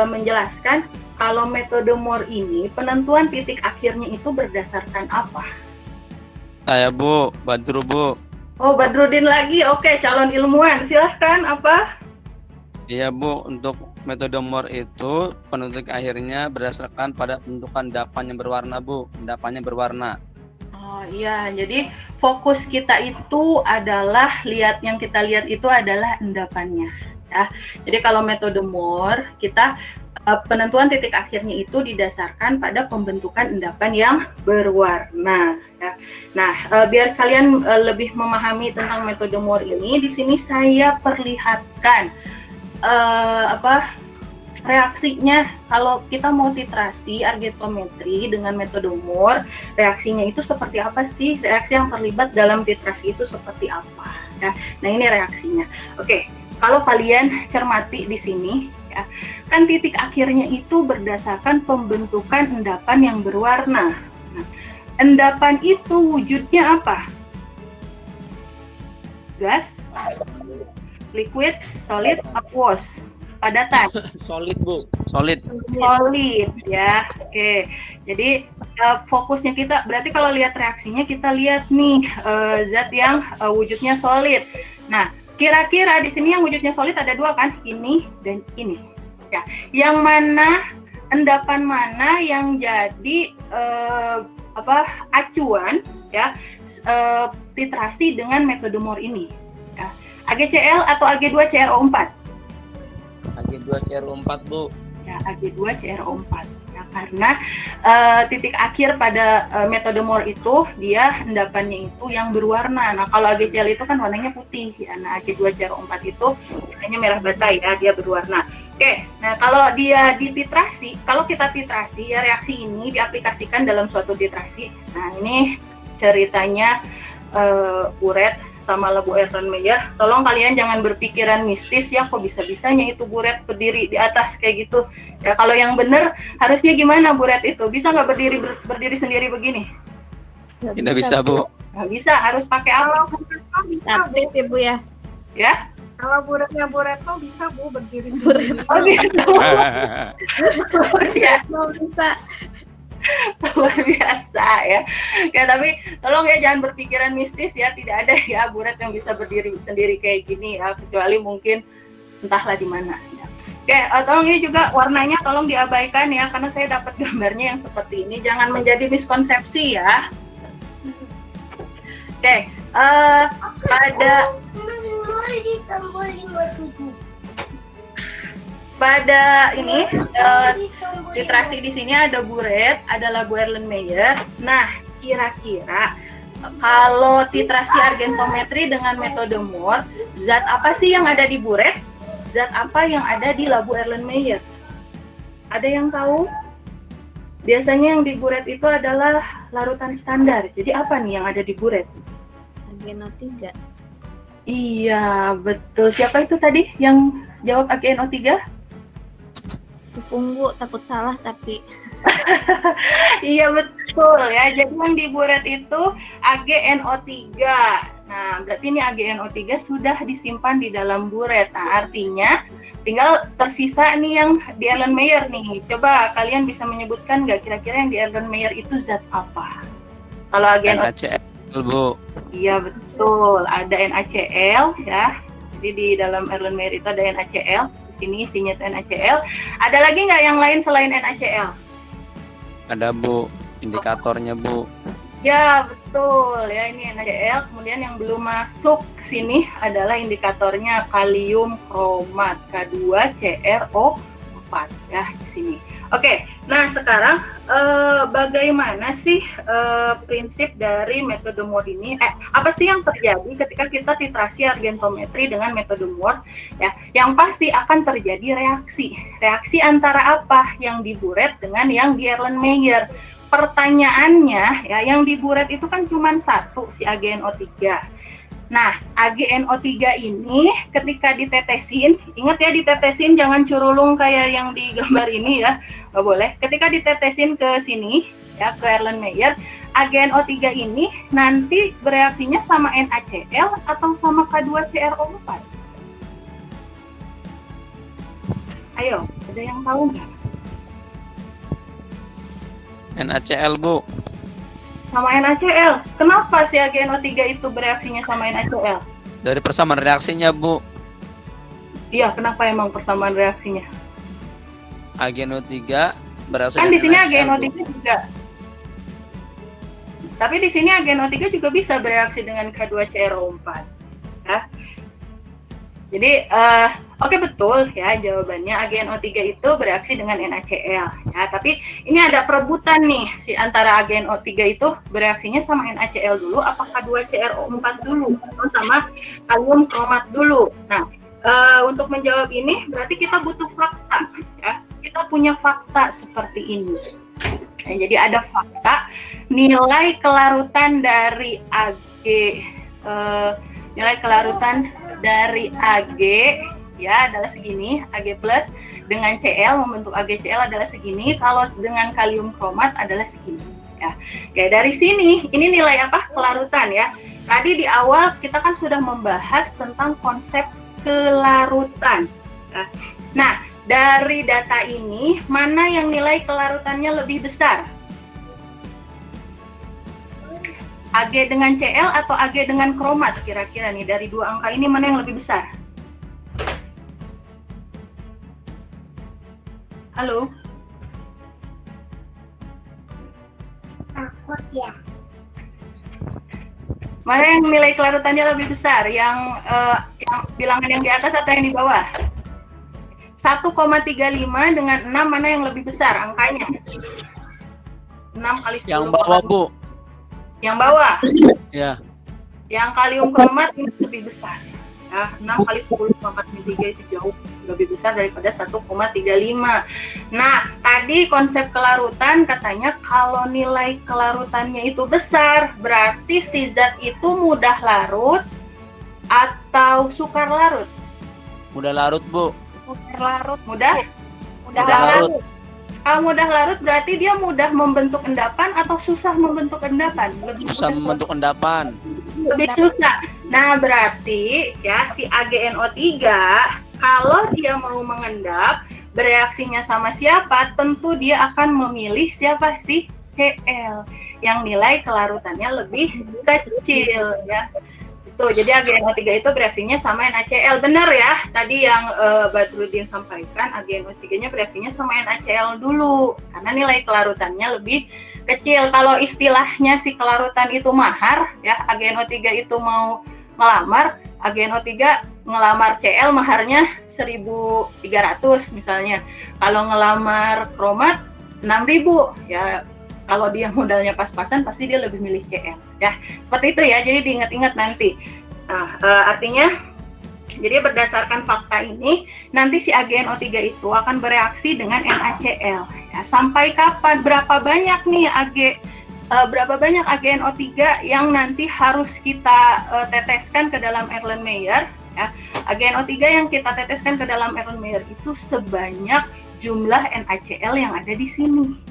menjelaskan kalau metode Mohr ini penentuan titik akhirnya itu berdasarkan apa? Saya Bu, Badru Bu. Oh, Badrudin lagi. Oke, calon ilmuwan. Silahkan, apa? Iya Bu, untuk metode Mohr itu penentuan akhirnya berdasarkan pada bentukan endapan yang berwarna Bu, endapannya berwarna. Oh iya, jadi fokus kita itu adalah yang kita lihat itu adalah endapannya. Ya. Jadi kalau metode Mohr, kita penentuan titik akhirnya itu didasarkan pada pembentukan endapan yang berwarna. Ya. Nah, biar kalian lebih memahami tentang metode Mohr ini, di sini saya perlihatkan reaksinya. Kalau kita mau titrasi argentometri dengan metode Mohr, reaksinya itu seperti apa sih? Reaksi yang terlibat dalam titrasi itu seperti apa? Ya. Nah, ini reaksinya. Oke, kalau kalian cermati di sini, ya, kan titik akhirnya itu berdasarkan pembentukan endapan yang berwarna. Nah, endapan itu wujudnya apa? gas, liquid, solid, aqueous. Padatan. Solid Bu, solid. Solid ya. Oke. Jadi fokusnya kita berarti kalau lihat reaksinya kita lihat nih zat yang wujudnya solid. Nah, kira-kira di sini yang wujudnya solid ada dua kan? Ini dan ini. Ya. Yang mana endapan mana yang jadi acuan ya titrasi dengan metode Moore ini? Ya. AgCl atau Ag2CrO4? Ag2CrO4 Bu. Ya, Ag2CrO4. Ya, karena titik akhir pada metode Moore itu dia endapannya itu yang berwarna. Nah, kalau AgCl itu kan warnanya putih ya. Nah, Ag2CrO4 itu warnanya merah bata ya, dia berwarna. Oke, nah kalau dia dititrasi, kalau kita titrasi ya reaksi ini diaplikasikan dalam suatu titrasi. Nah, ini ceritanya buret sama labu Erlenmeyer. Tolong kalian jangan berpikiran mistis ya, kok bisa-bisanya itu buret berdiri di atas kayak gitu. Ya kalau yang benar harusnya gimana buret itu? Bisa nggak berdiri sendiri begini? Tidak bisa Bu. Nggak bisa, harus pakai apa? Kalau buretno bisa Bu. Statis ya Bu ya. Ya? Kalau buretno bisa Bu berdiri sendiri. Oh gitu. Ya. Mau bisa. Luar biasa ya. Ya tapi tolong ya jangan berpikiran mistis ya, tidak ada ya buret yang bisa berdiri sendiri kayak gini ya, kecuali mungkin entahlah di mana ya. Oke, tolong ini juga warnanya tolong diabaikan ya, karena saya dapat gambarnya yang seperti ini, jangan menjadi miskonsepsi ya. Oke, pada ini titrasi di sini ada buret, ada labu Erlenmeyer. Nah, kira-kira kalau titrasi argentometri dengan metode Moore, zat apa sih yang ada di buret? Zat apa yang ada di labu Erlenmeyer? Ada yang tahu? Biasanya yang di buret itu adalah larutan standar. Jadi apa nih yang ada di buret? AgNO3. Iya, betul. Siapa itu tadi yang jawab AgNO3? Tepung Bu, takut salah tapi. Iya betul ya. Jadi yang di buret itu AgNO3. Nah, berarti ini AgNO3 sudah disimpan di dalam buret. Nah, artinya tinggal tersisa nih yang di Erlenmeyer nih. Coba kalian bisa menyebutkan nggak kira-kira yang di Erlenmeyer itu zat apa? Kalau AgNO3 NaCl Bu. iya betul, ada NaCl ya. Jadi di dalam Erlenmeyer itu ada NaCl. Sini isinya NaCl. Ada lagi nggak yang lain selain NaCl? Ada Bu, indikatornya Bu. Ya betul ya, ini NaCl. Kemudian yang belum masuk ke sini adalah indikatornya kalium kromat K2CrO4 ya di sini. Oke, nah sekarang bagaimana sih prinsip dari metode Moore ini? Apa sih yang terjadi ketika kita titrasi argentometri dengan metode Moore? Ya, yang pasti akan terjadi reaksi. Reaksi antara apa yang di buret dengan yang di Erlenmeyer. Pertanyaannya, ya, yang di buret itu kan cuma satu, si AgNO3. Nah, AgNO3 ini ketika ditetesin, ingat ya ditetesin, jangan curulung kayak yang di gambar ini ya, nggak boleh. Ketika ditetesin ke sini, ya ke Erlenmeyer, AgNO3 ini nanti bereaksinya sama NaCl atau sama K2CrO4? Ayo, ada yang tahu nggak? NaCl Bu. Sama NaCl. Kenapa si AgNO3 itu bereaksinya sama NaCl? Dari persamaan reaksinya Bu. Iya, kenapa emang persamaan reaksinya? AgNO3 berasal Kan dari di sini NaCl, Bu. AgNO3 juga. Tapi di sini AgNO3 juga bisa bereaksi dengan K2CrO4. Ya. Jadi, oke betul ya jawabannya, AgNO3 itu bereaksi dengan NaCl. Ya, tapi ini ada perebutan nih, si antara AgNO3 itu bereaksinya sama NaCl dulu, apa K2CrO4 dulu, atau sama kalium kromat dulu. Nah, untuk menjawab ini berarti kita butuh fakta. Ya. Kita punya fakta seperti ini. Nah, jadi ada fakta nilai kelarutan dari nilai kelarutan dari Ag ya adalah segini, Ag plus dengan Cl membentuk AgCl adalah segini, kalau dengan kalium kromat adalah segini ya. Oke, dari sini ini nilai apa? Kelarutan ya. tadi di awal kita kan sudah membahas tentang konsep kelarutan. Nah, dari data ini, mana yang nilai kelarutannya lebih besar? Ag dengan Cl atau Ag dengan kromat kira-kira nih, dari dua angka ini mana yang lebih besar? Halo? Takut ya. Mana yang nilai kelarutannya lebih besar? Yang bilangan yang di atas atau yang di bawah? 1,35 dengan 6 mana yang lebih besar angkanya? 6 kali 10. Yang bawah, Bu. Yang bawah. Ya. Yang kalium kromat ini lebih besar. Ya, 6 kali 10 pangkat 3 itu jauh lebih besar daripada 1,35. Nah, tadi konsep kelarutan katanya kalau nilai kelarutannya itu besar, berarti si zat itu mudah larut atau sukar larut? Mudah larut, Bu. Larut. Mudah? Udah Mudah larut. larut. Kalau mudah larut berarti dia mudah membentuk endapan atau susah membentuk endapan? Susah membentuk endapan. Lebih susah. Nah, berarti ya si AgNO3 kalau dia mau mengendap, bereaksinya sama siapa? Tentu dia akan memilih siapa sih? Cl yang nilai kelarutannya lebih kecil ya. Tuh, jadi AgNO3 itu bereaksinya sama NaCl. Benar ya, tadi yang Badrudin sampaikan, AgNO3-nya bereaksinya sama NaCl dulu, karena nilai kelarutannya lebih kecil. Kalau istilahnya si kelarutan itu mahar, ya AgNO3 itu mau ngelamar, AgNO3 ngelamar Cl maharnya 1.300 misalnya. Kalau ngelamar kromat 6.000, ya kalau dia modalnya pas-pasan pasti dia lebih milih Cl ya. Seperti itu ya, jadi diingat-ingat nanti. Nah, artinya jadi berdasarkan fakta ini nanti si AgNO3 itu akan bereaksi dengan NaCl ya. Sampai kapan, berapa banyak nih berapa banyak AgNO3 yang nanti harus kita teteskan ke dalam Erlenmeyer ya. AgNO3 yang kita teteskan ke dalam Erlenmeyer itu sebanyak jumlah NaCl yang ada di sini.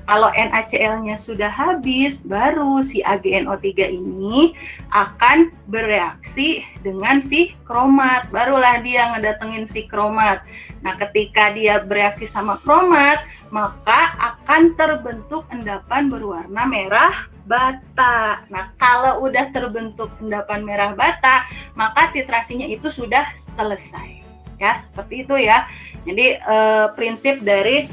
Kalau NaCl-nya sudah habis, baru si AgNO3 ini akan bereaksi dengan si kromat. Barulah dia ngedatengin si kromat. Nah, ketika dia bereaksi sama kromat, maka akan terbentuk endapan berwarna merah bata. Nah, kalau udah terbentuk endapan merah bata, maka titrasinya itu sudah selesai. Ya, seperti itu ya. Jadi prinsip dari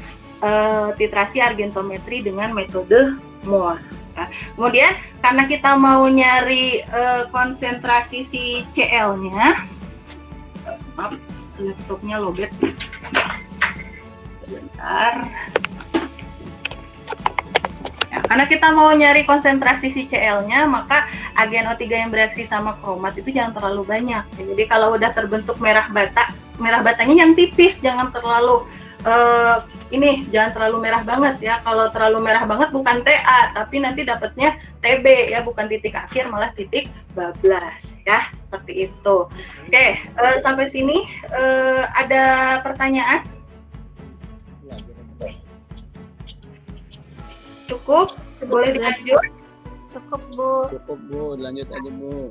titrasi argentometri dengan metode Mohr. Ya. Kemudian karena kita mau nyari konsentrasi si Cl-nya, maaf, laptopnya lowbat. Sebentar. Ya, karena kita mau nyari konsentrasi si Cl-nya, maka AgNO3 yang bereaksi sama kromat itu jangan terlalu banyak. Jadi kalau udah terbentuk merah batanya yang tipis, jangan terlalu jangan terlalu merah banget ya. Kalau terlalu merah banget bukan TA, tapi nanti dapatnya TB ya, bukan titik akhir malah titik bablas ya, seperti itu. Oke, sampai sini ada pertanyaan? Cukup? Boleh dilanjut? Cukup, Bu. Cukup, Bu. Lanjut aja, Bu.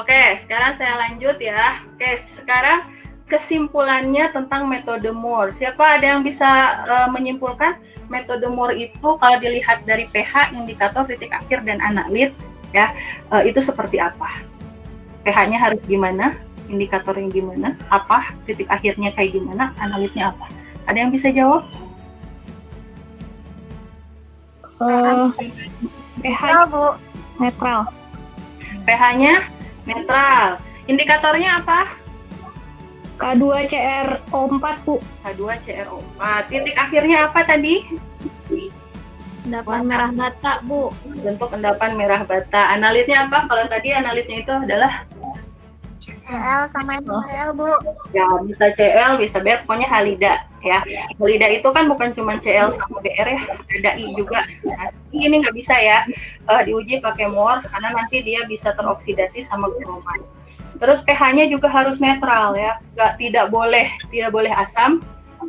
Oke, sekarang saya lanjut ya. Oke, sekarang kesimpulannya tentang metode Mohr. Siapa ada yang bisa menyimpulkan metode Mohr itu kalau dilihat dari pH, indikator, titik akhir, dan analit ya, itu seperti apa? pH-nya harus gimana? Indikatornya gimana? Apa? Titik akhirnya kayak gimana? Analitnya apa? Ada yang bisa jawab? pH Bu netral. pH-nya netral. Indikatornya apa? K2CrO4 Bu. H2CrO4. Titik akhirnya apa tadi? Endapan merah bata, Bu. Bentuk endapan merah bata. Analitnya apa? Kalau tadi analitnya itu adalah Cl sama NaCl, Bu. ya bisa Cl, bisa Br, pokoknya halida ya. Halida itu kan bukan cuma Cl sama Br ya, ada I juga. Nah, ini nggak bisa ya diuji pakai Mohr karena nanti dia bisa teroksidasi sama kromat. Terus pH-nya juga harus netral ya, tidak boleh asam,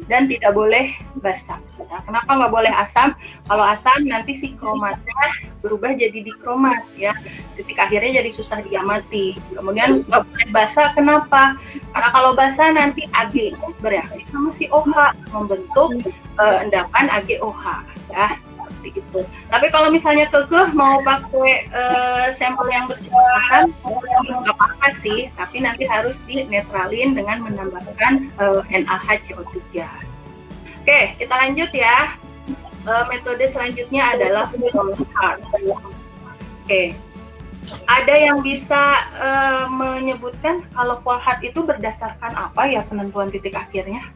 dan tidak boleh basah. Nah, kenapa nggak boleh asam? Kalau asam nanti si kromatnya berubah jadi dikromat ya. Titik akhirnya jadi susah diamati. Kemudian nggak boleh basah, kenapa? Karena kalau basah nanti Ag bereaksi sama si OH membentuk endapan AgOH ya, seperti itu. Tapi kalau misalnya kekeh mau pakai sampel yang bersifat asam, nggak apa-apa sih, tapi nanti harus dinetralin dengan menambahkan NaHCO3. Oke, kita lanjut ya. Metode selanjutnya adalah Volhard. Oke, ada yang bisa menyebutkan kalau Volhard itu berdasarkan apa ya penentuan titik akhirnya?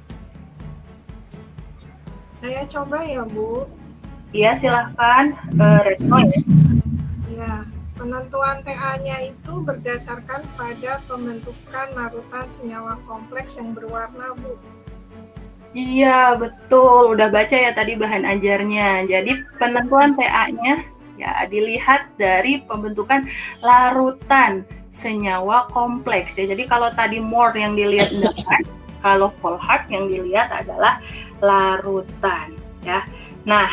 Saya coba ya, Bu. Iya, silahkan. Retno ya. Ya, penentuan TA-nya itu berdasarkan pada pembentukan larutan senyawa kompleks yang berwarna, Bu. Iya, betul. Udah baca ya tadi bahan ajarnya. Jadi penentuan TA-nya ya dilihat dari pembentukan larutan senyawa kompleks ya. Jadi kalau tadi more yang dilihat endapan, kalau Volhard yang dilihat adalah larutan ya. Nah,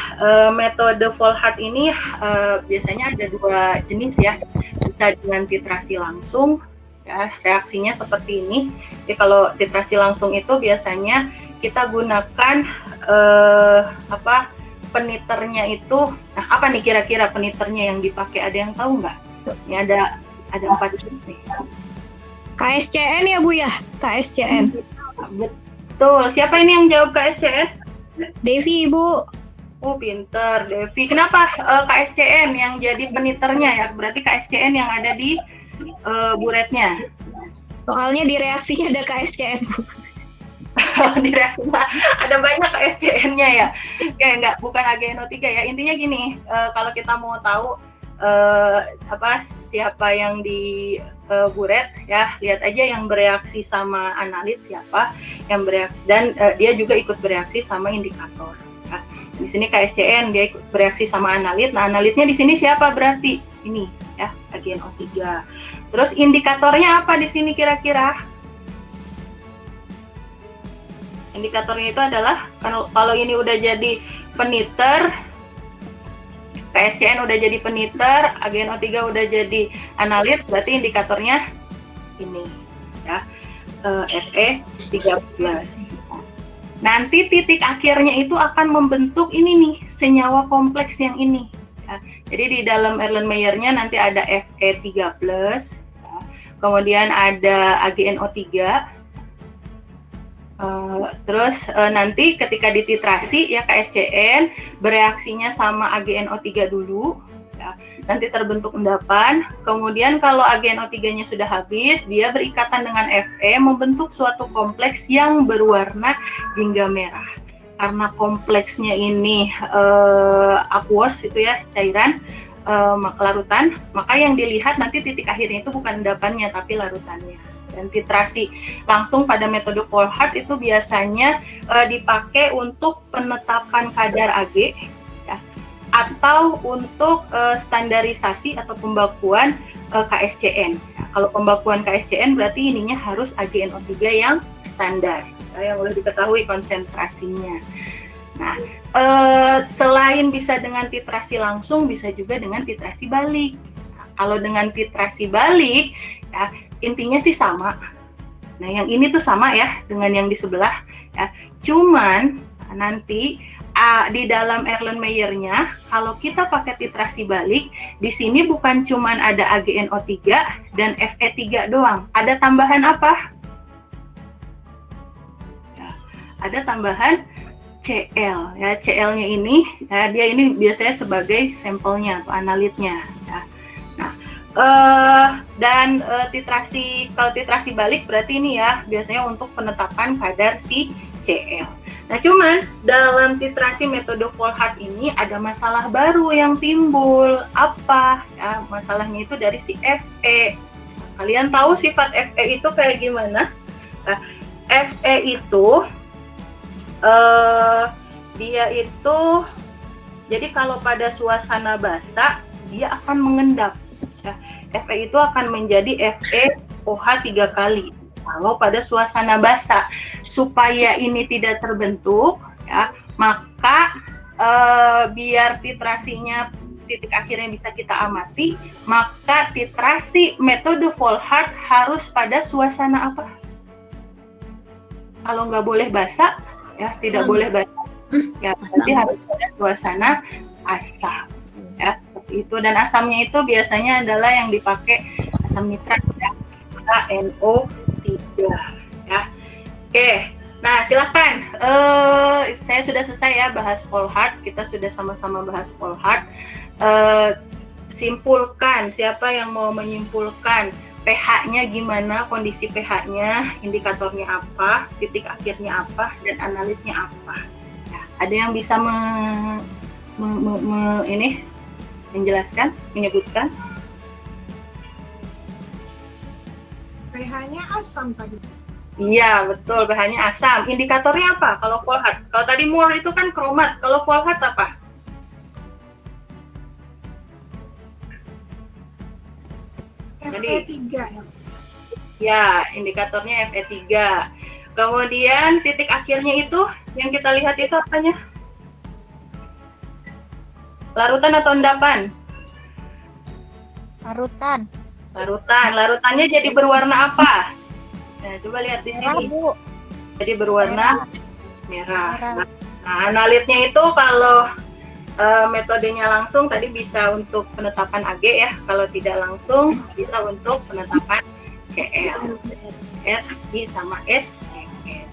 metode Volhard ini biasanya ada dua jenis ya. Bisa dengan titrasi langsung ya, reaksinya seperti ini. Jadi kalau titrasi langsung itu biasanya kita gunakan peniternya itu. Nah, apa nih kira-kira peniternya yang dipakai? Ada yang tahu nggak? Ini ada 4 jenis nih. KSCN ya Bu ya? KSCN. Betul. Siapa ini yang jawab KSCN? Devi Bu. Oh, pinter, Devi. Kenapa KSCN yang jadi peniternya ya? Berarti KSCN yang ada di buretnya. Soalnya di reaksinya ada KSCN Bu. Di reaksinya ada banyak KSCN-nya ya. Kayak bukan AgNO3 ya. Intinya gini, kalau kita mau tahu siapa yang di buret ya, lihat aja yang bereaksi sama analit siapa yang bereaksi, dan dia juga ikut bereaksi sama indikator ya. Di sini KSCN dia ikut bereaksi sama analit. Nah, analitnya di sini siapa berarti? Ini ya, AgNO3. Terus indikatornya apa di sini kira-kira? Indikatornya itu adalah kalau ini udah jadi peniter, KSCN udah jadi peniter, AgNO3 udah jadi analit, berarti indikatornya ini ya, Fe13. Nanti titik akhirnya itu akan membentuk ini nih, senyawa kompleks yang ini ya. Jadi di dalam Erlenmeyernya nanti ada Fe3+, ya. Kemudian ada AgNO3. Terus nanti ketika dititrasi ya, KSCN bereaksinya sama AgNO3 dulu ya, nanti terbentuk endapan. Kemudian kalau AgNO3-nya sudah habis, dia berikatan dengan Fe membentuk suatu kompleks yang berwarna jingga merah. Karena kompleksnya ini aqueous itu ya, cairan, larutan, maka yang dilihat nanti titik akhirnya itu bukan endapannya tapi larutannya. Dan titrasi langsung pada metode Volhard itu biasanya dipakai untuk penetapan kadar Ag ya, atau untuk standarisasi atau pembakuan KSCN. Nah, kalau pembakuan KSCN berarti ininya harus AgNO3 yang standar ya, yang boleh diketahui konsentrasinya. Nah, selain bisa dengan titrasi langsung, bisa juga dengan titrasi balik. Nah, kalau dengan titrasi balik ya, intinya sih sama. Nah, yang ini tuh sama ya dengan yang di sebelah ya. Cuman nanti di dalam Erlenmeyernya kalau kita pakai titrasi balik, di sini bukan cuman ada AgNO3 dan Fe3 doang. Ada tambahan apa? Ya, ada tambahan Cl ya. Cl-nya ini ya, dia ini biasanya sebagai sampelnya atau analitnya ya. Dan kalau titrasi balik berarti ini ya biasanya untuk penetapan kadar si Cl. Nah, cuman dalam titrasi metode Volhard ini ada masalah baru yang timbul. Apa? Ya, masalahnya itu dari si Fe. Kalian tahu sifat Fe itu kayak gimana? Nah, Fe itu dia itu jadi kalau pada suasana basah dia akan mengendap. Ya, Fe itu akan menjadi FeOH 3 kali kalau pada suasana basa. Supaya ini tidak terbentuk, ya, maka biar titrasinya titik akhirnya bisa kita amati, maka titrasi metode Volhard harus pada suasana apa? Kalau nggak boleh basa, ya tidak boleh basa, ya berarti harus pada suasana asam, ya seperti itu. Dan asamnya itu biasanya adalah yang dipakai asam nitrat, ya, NO3, ya. Oke. Nah, silakan. Saya sudah selesai ya bahas Volhard. Kita sudah sama-sama bahas Volhard. Simpulkan, siapa yang mau menyimpulkan pH-nya gimana, kondisi pH-nya, indikatornya apa, titik akhirnya apa, dan analitnya apa. Ya, ada yang bisa menjelaskan, menyebutkan? pH-nya asam tadi. Iya, betul, pH-nya asam. Indikatornya apa kalau Volhard? Kalau tadi Moore itu kan kromat, kalau Volhard apa? Fe3 ya. Ya, indikatornya Fe3. Kemudian titik akhirnya itu yang kita lihat itu apanya? Larutan atau endapan? Larutan. Larutan. Larutannya jadi berwarna apa? Nah, coba lihat di Merah, sini. Bu. Jadi berwarna merah. Nah, analitnya itu kalau metodenya langsung tadi bisa untuk penetapan Ag ya. Kalau tidak langsung bisa untuk penetapan Cl. RI sama SCl.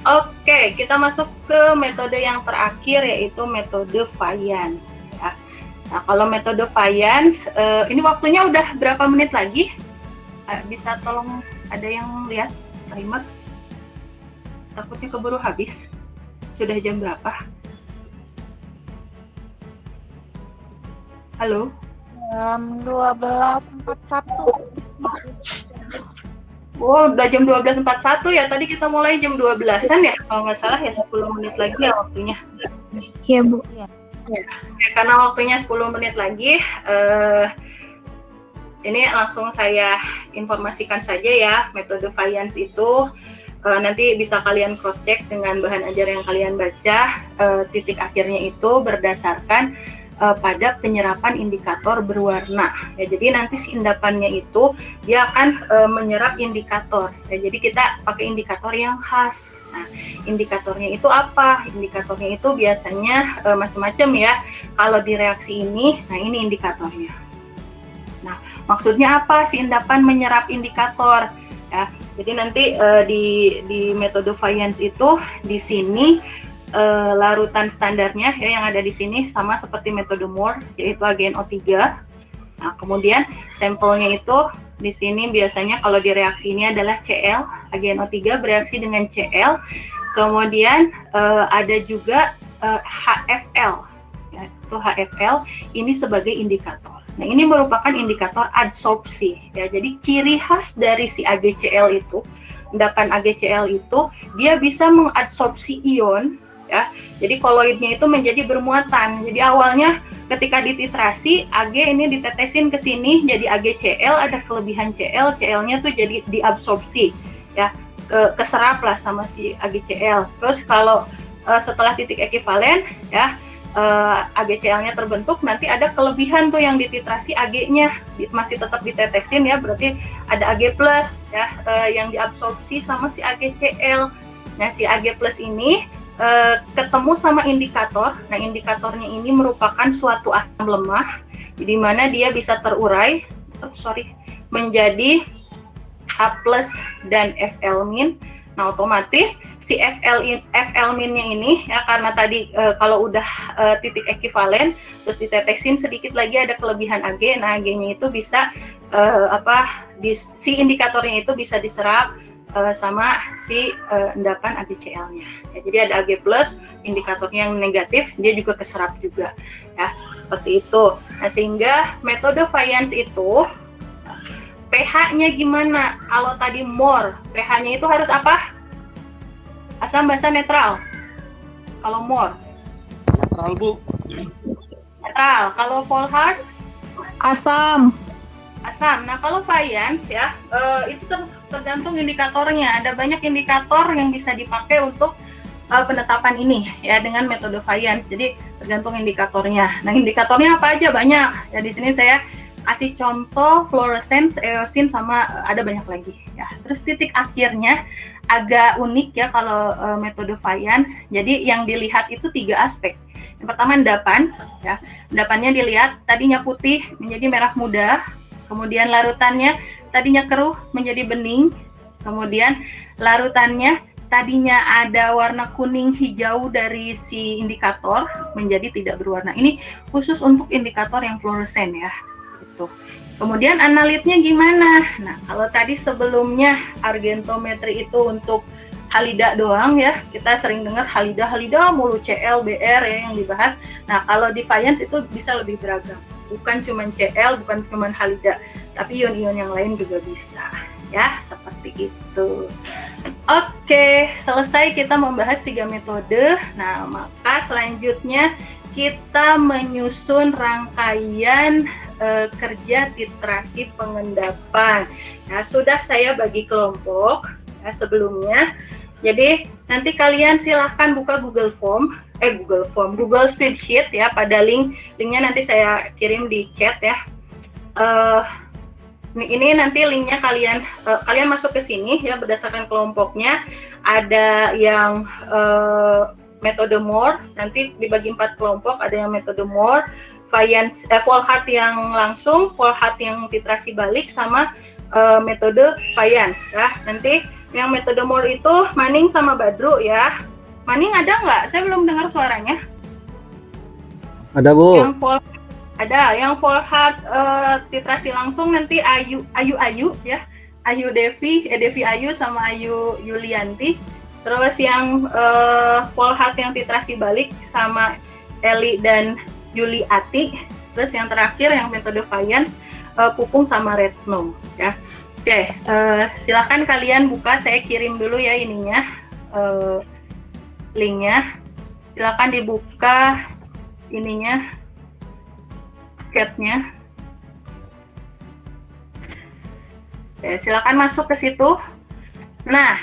Oke, kita masuk ke metode yang terakhir yaitu metode Fayence ya. Nah, kalau metode Fayence ini waktunya udah berapa menit lagi? Bisa tolong ada yang lihat timer? Takutnya keburu habis. Sudah jam berapa? Halo? Jam 12.41. Oh, udah jam 12.41 ya. Tadi kita mulai jam 12-an ya. Kalau nggak salah ya 10 menit lagi ya waktunya. Iya, Bu. Ya, karena waktunya 10 menit lagi, ini langsung saya informasikan saja ya. Metode Fayence itu nanti bisa kalian cross check dengan bahan ajar yang kalian baca. Titik akhirnya itu berdasarkan pada penyerapan indikator berwarna. Ya, jadi nanti si endapannya itu dia akan menyerap indikator. Ya, jadi kita pakai indikator yang khas. Nah, indikatornya itu apa? Indikatornya itu biasanya macam-macam ya. Kalau di reaksi ini, nah ini indikatornya. Nah, maksudnya apa si endapan menyerap indikator? Ya, jadi nanti di metode Fayence itu di sini larutan standarnya ya yang ada di sini sama seperti metode Moore yaitu AgNO3. Nah, kemudian sampelnya itu di sini biasanya kalau di reaksi ini adalah Cl, AgNO3 bereaksi dengan Cl. Kemudian ada juga HFl. Ya, itu HFl ini sebagai indikator. Nah, ini merupakan indikator adsorpsi ya. Jadi ciri khas dari si AgCl itu, endapan AgCl itu dia bisa mengadsorpsi ion ya. Jadi koloidnya itu menjadi bermuatan. Jadi awalnya ketika dititrasi Ag ini ditetesin ke sini jadi AgCl, ada kelebihan Cl, Cl-nya tuh jadi diabsorpsi ya, keserap lah sama si AgCl. Terus kalau setelah titik ekivalen ya AgCl-nya terbentuk, nanti ada kelebihan tuh yang dititrasi Ag-nya masih tetap ditetesin ya, berarti ada Ag+ ya yang diabsorpsi sama si AgCl. Nah, si Ag+ ini ketemu sama indikator. Nah, indikatornya ini merupakan suatu asam lemah di mana dia bisa terurai menjadi H+ dan Fl-. Nah, otomatis si Fl-nya ini ya karena tadi kalau udah titik ekivalen terus ditetesin sedikit lagi ada kelebihan Ag. Nah, Ag-nya itu bisa si indikatornya itu bisa diserap sama si endapan AgCl-nya. Ya, jadi ada Ag+, indikatornya yang negatif, dia juga keserap juga. Ya, seperti itu. Nah, sehingga metode Fayence itu pH-nya gimana? Kalau tadi Moore, pH-nya itu harus apa? Asam, basa, netral. Kalau Moore? Netral, Bu. Netral. Kalau Volhard? Asam. Asam. Nah, kalau faians ya, itu tergantung indikatornya. Ada banyak indikator yang bisa dipakai untuk penetapan ini ya dengan metode faians. Jadi tergantung indikatornya. Nah, indikatornya apa aja? Banyak. Ya di sini saya kasih contoh fluorescence, eosin, sama ada banyak lagi ya. Terus titik akhirnya agak unik ya kalau metode faians. Jadi yang dilihat itu 3 aspek. Yang pertama endapan ya. Endapannya dilihat tadinya putih menjadi merah muda. Kemudian larutannya tadinya keruh menjadi bening, kemudian larutannya tadinya ada warna kuning hijau dari si indikator menjadi tidak berwarna. Ini khusus untuk indikator yang fluoresen ya. Gitu. Kemudian analitnya gimana? Nah, kalau tadi sebelumnya argentometri itu untuk halida doang ya, kita sering dengar halida mulu, CL, BR ya yang dibahas. Nah, kalau di faians itu bisa lebih beragam. Bukan cuma CL, bukan cuma halida, tapi ion-ion yang lain juga bisa ya, seperti itu. Oke, selesai kita membahas 3 metode. Nah, maka selanjutnya kita menyusun rangkaian kerja titrasi pengendapan. Nah, sudah saya bagi kelompok ya sebelumnya. Jadi nanti kalian silahkan buka Google Spreadsheet ya, pada linknya nanti saya kirim di chat ya. Ini nanti linknya kalian masuk ke sini ya berdasarkan kelompoknya. Ada yang metode Moore, nanti dibagi 4 kelompok. Ada yang metode Moore, faians, Volhard yang langsung, Volhard yang titrasi balik, sama metode faians ya. Nanti yang metode Moore itu Maning sama Badru ya. Maning ada nggak? Saya belum dengar suaranya. Ada, Bu. Yang Volhard titrasi langsung nanti Ayu ya. Ayu Devi Ayu sama Ayu Yulianti. Terus yang Volhard yang titrasi balik sama Eli dan Yuli Ati. Terus yang terakhir yang metode faians Pupung sama Retno ya. Oke, silakan kalian buka, saya kirim dulu ya ininya, linknya. Silakan dibuka ininya, chatnya. Oke, silakan masuk ke situ. Nah,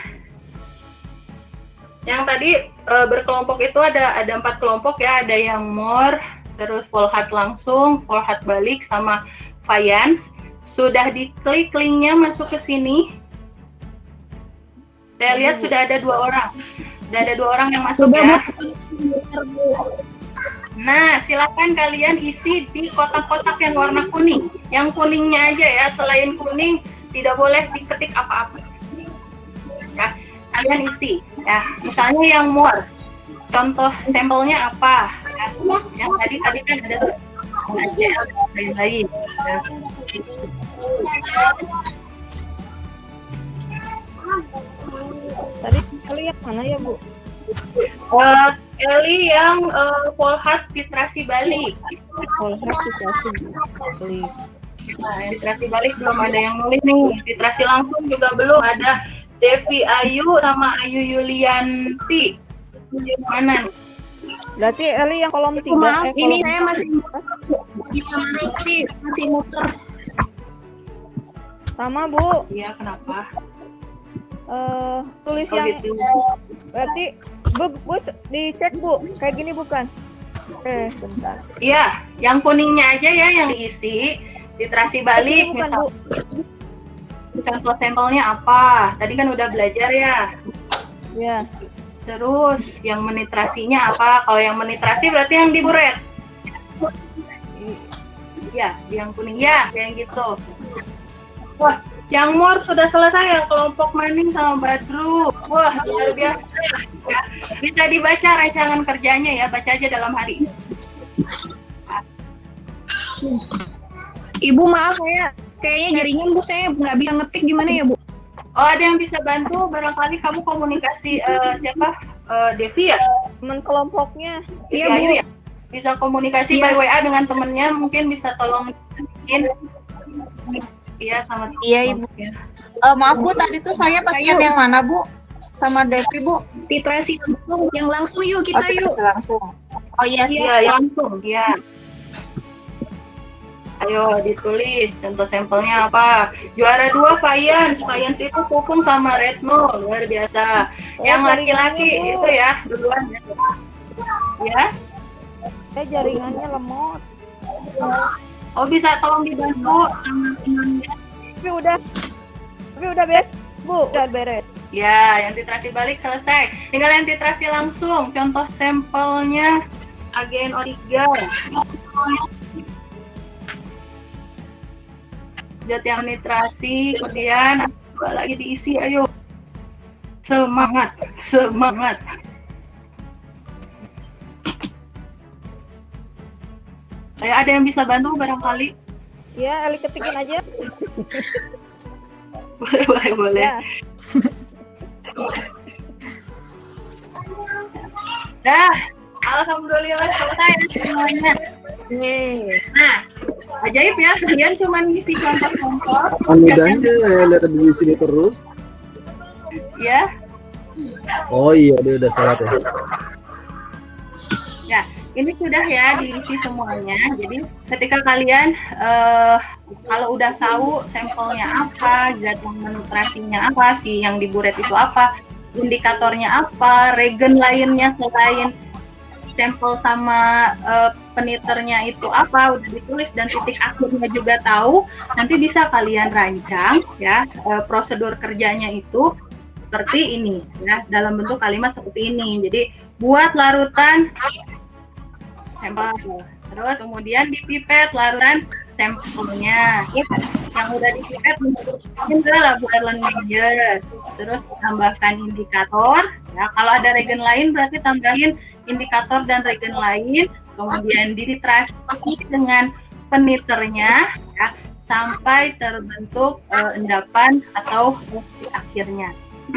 yang tadi berkelompok itu ada 4 kelompok ya, ada yang Moore, terus Volhard langsung, Volhard balik, sama faians. Sudah diklik linknya masuk ke sini. Saya lihat sudah ada 2 orang. Sudah ada 2 orang yang masuk ya. Nah, silakan kalian isi di kotak-kotak yang warna kuning. Yang kuningnya aja ya, selain kuning tidak boleh diketik apa-apa. Ya, kalian isi ya. Misalnya yang Moore, contoh sampelnya apa? Ya, yang tadi kan ada tuh lain-lain. Ya. Tadi Eli yang mana ya, Bu? Eli yang Volhard titrasi balik. Volhard titrasi balik. Nah, yang titrasi balik belum ada yang nulis nih. Titrasi langsung juga belum ada. Devi Ayu sama Ayu Yulianti. Mana nih? Berarti Eli yang kolom 3. Maaf, ini saya masih muter. Sama, Bu. Iya, kenapa? Tulis Oh, yang gitu. berarti Bu dicek, Bu. Kayak gini bukan? Bentar. Iya, yang kuningnya aja ya yang diisi. Titrasi balik Bukan, misal. Bu. Contoh sampelnya apa? Tadi kan udah belajar ya. Ya. Terus yang menitrasinya apa? Kalau yang menitrasi berarti yang di buret. Ya, yang kuning ya, kayak gitu. Wah, yang Moore sudah selesai ya, kelompok Maning sama Badru. Wah, luar biasa. Ya, bisa dibaca rancangan kerjanya ya, baca aja dalam hari. Ibu maaf, saya kayaknya jaringan Bu, saya nggak bisa ngetik, gimana ya Bu? Oh, ada yang bisa bantu? Barangkali kamu komunikasi siapa? Devi ya? Teman kelompoknya. Iya, Devi Bu. Ayu ya? Bisa komunikasi by WA dengan temennya, mungkin bisa tolong bikin. Iya, sama Iya, Ibu. Maaf Bu, tadi tuh saya bagian yang mana Bu? Sama Devi Bu? Titrasi langsung, yang langsung yuk kita yuk. Langsung. Oh iya, Iya, langsung. Iya. Ayo ditulis contoh sampelnya apa. Juara 2 Fayans. Fayans itu Pupung sama Retno, luar biasa. Yang laki-laki itu ya duluan ya. Jaringannya lemot. Oh bisa tolong dibantu sama temannya. Tapi udah beres, Bu. Udah beres. Ya, yang titrasi balik selesai. Tinggal yang titrasi langsung. Contoh sampelnya AgNO3. Zat yang nitrasi, kemudian coba lagi diisi, ayo. Semangat. Ayo, ada yang bisa bantu barangkali? Ya, Eli ketikin aja. Boleh. Ya. Dah, alhamdulillah selesai semuanya. Nah, ajaib ya, kalian cuma ngisi contoh-contoh. Mudahnya ya lihat di sini terus. Ya, Oh iya, dia udah salat ya. ya, ini sudah ya diisi semuanya. Jadi ketika kalian kalau udah tahu sampelnya apa, zat yang menitrasinya apa, si yang diburet itu apa, indikatornya apa, regen lainnya selain sampel sama peniternya itu apa, udah ditulis dan titik akhirnya juga tahu, nanti bisa kalian rancang ya prosedur kerjanya itu seperti ini ya, dalam bentuk kalimat seperti ini. Jadi buat larutan sampel, terus kemudian dipipet larutan sampelnya ya, yang udah dipipet masukin ke laboratorium manager, terus tambahkan indikator ya, kalau ada regen lain berarti tambahin indikator dan regen lain, kemudian dititrasi dengan peniternya ya, sampai terbentuk endapan atau di akhirnya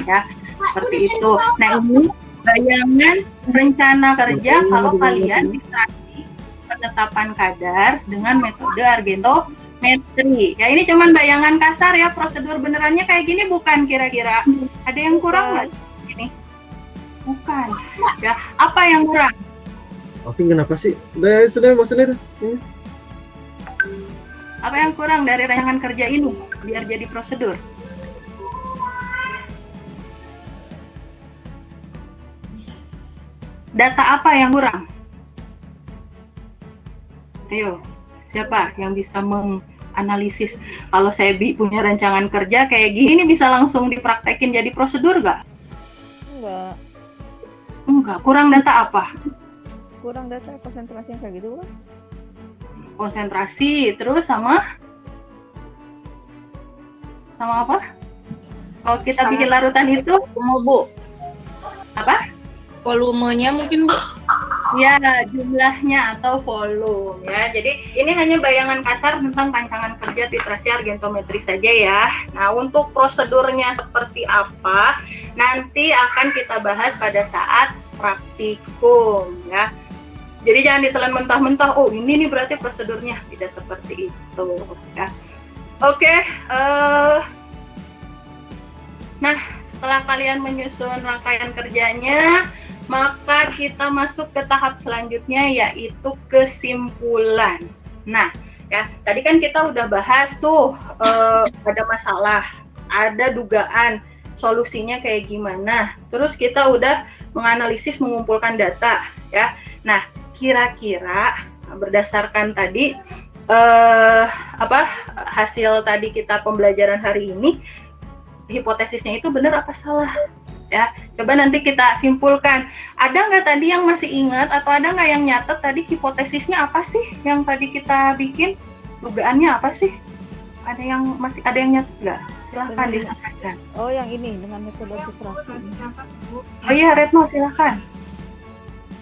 ya, seperti itu. Nah, ini bayangan rencana kerja kalau kalian dititrasi penetapan kadar dengan metode argentometri. Ya, ini cuman bayangan kasar ya, prosedur benerannya kayak gini bukan kira-kira. Ada yang kurang nggak? Ini bukan. Ya, apa yang kurang? Oke, kenapa sih? Sudah maksudnya. Apa yang kurang dari rancangan kerja ini biar jadi prosedur? Data apa yang kurang? Ayo, siapa yang bisa menganalisis? Kalau saya punya rancangan kerja kayak gini bisa langsung dipraktekin jadi prosedur nggak? Enggak. Kurang data apa? Kurang data konsentrasi yang kayak gitu kan? Konsentrasi, terus sama apa? Kalau kita bikin larutan itu, Bu. apa? Volumenya mungkin, Bu. Ya, jumlahnya atau volume ya. Jadi ini hanya bayangan kasar tentang rancangan kerja titrasi argentometri saja ya. Nah, untuk prosedurnya seperti apa nanti akan kita bahas pada saat praktikum ya. Jadi jangan ditelan mentah-mentah, oh ini nih berarti prosedurnya, tidak seperti itu ya. Oke, nah setelah kalian menyusun rangkaian kerjanya, maka kita masuk ke tahap selanjutnya yaitu kesimpulan. Nah, ya tadi kan kita udah bahas tuh ada masalah, ada dugaan, solusinya kayak gimana. Terus kita udah menganalisis, mengumpulkan data, ya. Nah, kira-kira berdasarkan tadi hasil tadi kita pembelajaran hari ini, hipotesisnya itu benar apa salah? Ya, coba nanti kita simpulkan. Ada nggak tadi yang masih ingat atau ada nggak yang nyatet tadi hipotesisnya apa sih yang tadi kita bikin? Dugaannya apa sih? Ada yang nyatet nggak? Silahkan disampaikan. Oh, yang ini dengan metode titrasi. Oh iya, Retno silahkan.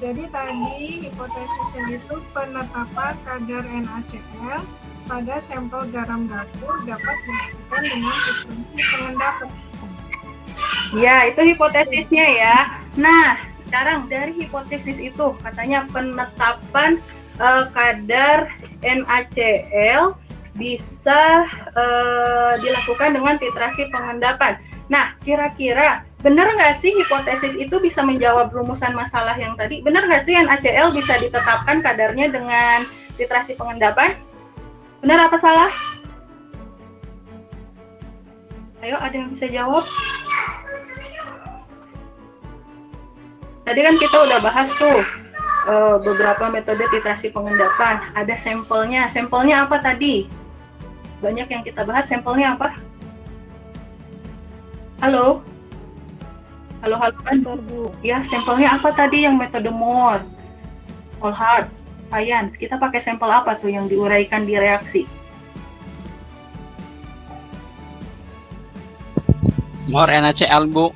Jadi tadi hipotesisnya itu penetapan kadar NaCl pada sampel garam dapur dapat dilakukan dengan frekuensi pengendapan. Ya, itu hipotesisnya ya. Nah, sekarang dari hipotesis itu katanya penetapan kadar NaCl bisa dilakukan dengan titrasi pengendapan. Nah, kira-kira benar nggak sih hipotesis itu bisa menjawab rumusan masalah yang tadi? Benar nggak sih NaCl bisa ditetapkan kadarnya dengan titrasi pengendapan? Benar apa salah? Ayo, ada yang bisa jawab? Tadi kan kita udah bahas tuh beberapa metode titrasi pengendapan. Ada sampelnya. Sampelnya apa tadi? Banyak yang kita bahas. Sampelnya apa? Halo? Halo kan? Bu. Ya, sampelnya apa tadi yang metode Moore, Volhard, Fayence? Kita pakai sampel apa tuh yang diuraikan di reaksi? Moore NaCl, Bu.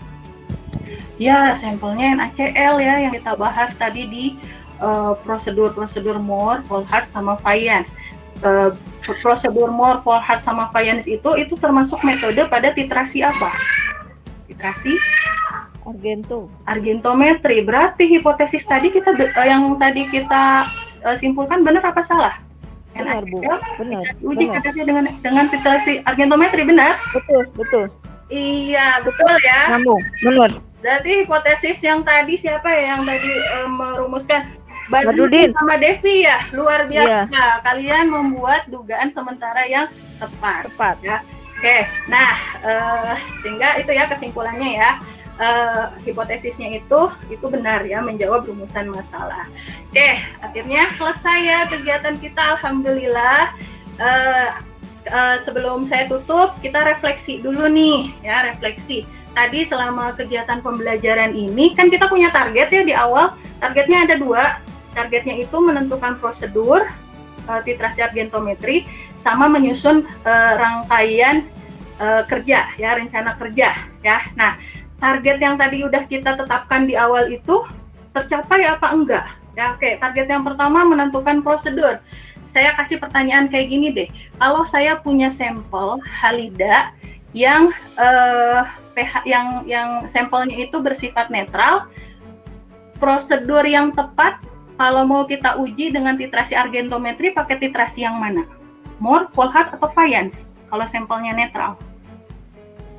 Ya, sampelnya NaCl ya yang kita bahas tadi di prosedur Moore, Volhard sama Fayence. Prosedur Moore, Volhard sama Fayence itu termasuk metode pada titrasi apa? Titrasi argentometri. Berarti hipotesis tadi yang tadi kita simpulkan benar apa salah? Benar, Bu. Benar. Uji kadarnya dengan titrasi argentometri, benar? Betul. Iya, betul ya. Nyambung. Benar. Berarti hipotesis yang tadi siapa ya yang tadi merumuskan? Badrudin sama Devi ya. Luar biasa. Iya. Kalian membuat dugaan sementara yang tepat. Ya. Oke. Nah, sehingga itu ya kesimpulannya ya. Hipotesisnya itu benar ya, menjawab rumusan masalah. Oke, akhirnya selesai ya kegiatan kita, alhamdulillah. Sebelum saya tutup, kita refleksi dulu nih ya, refleksi. Tadi selama kegiatan pembelajaran ini kan kita punya target ya di awal. Targetnya ada 2. Targetnya itu menentukan prosedur titrasi argentometri sama menyusun rangkaian kerja ya, rencana kerja ya. Nah, target yang tadi udah kita tetapkan di awal itu tercapai apa enggak? Ya, oke. Target yang pertama menentukan prosedur. Saya kasih pertanyaan kayak gini deh. Kalau saya punya sampel halida yang pH yang sampelnya itu bersifat netral, prosedur yang tepat kalau mau kita uji dengan titrasi argentometri pakai titrasi yang mana? Moore, Volhard atau Fayence? Kalau sampelnya netral.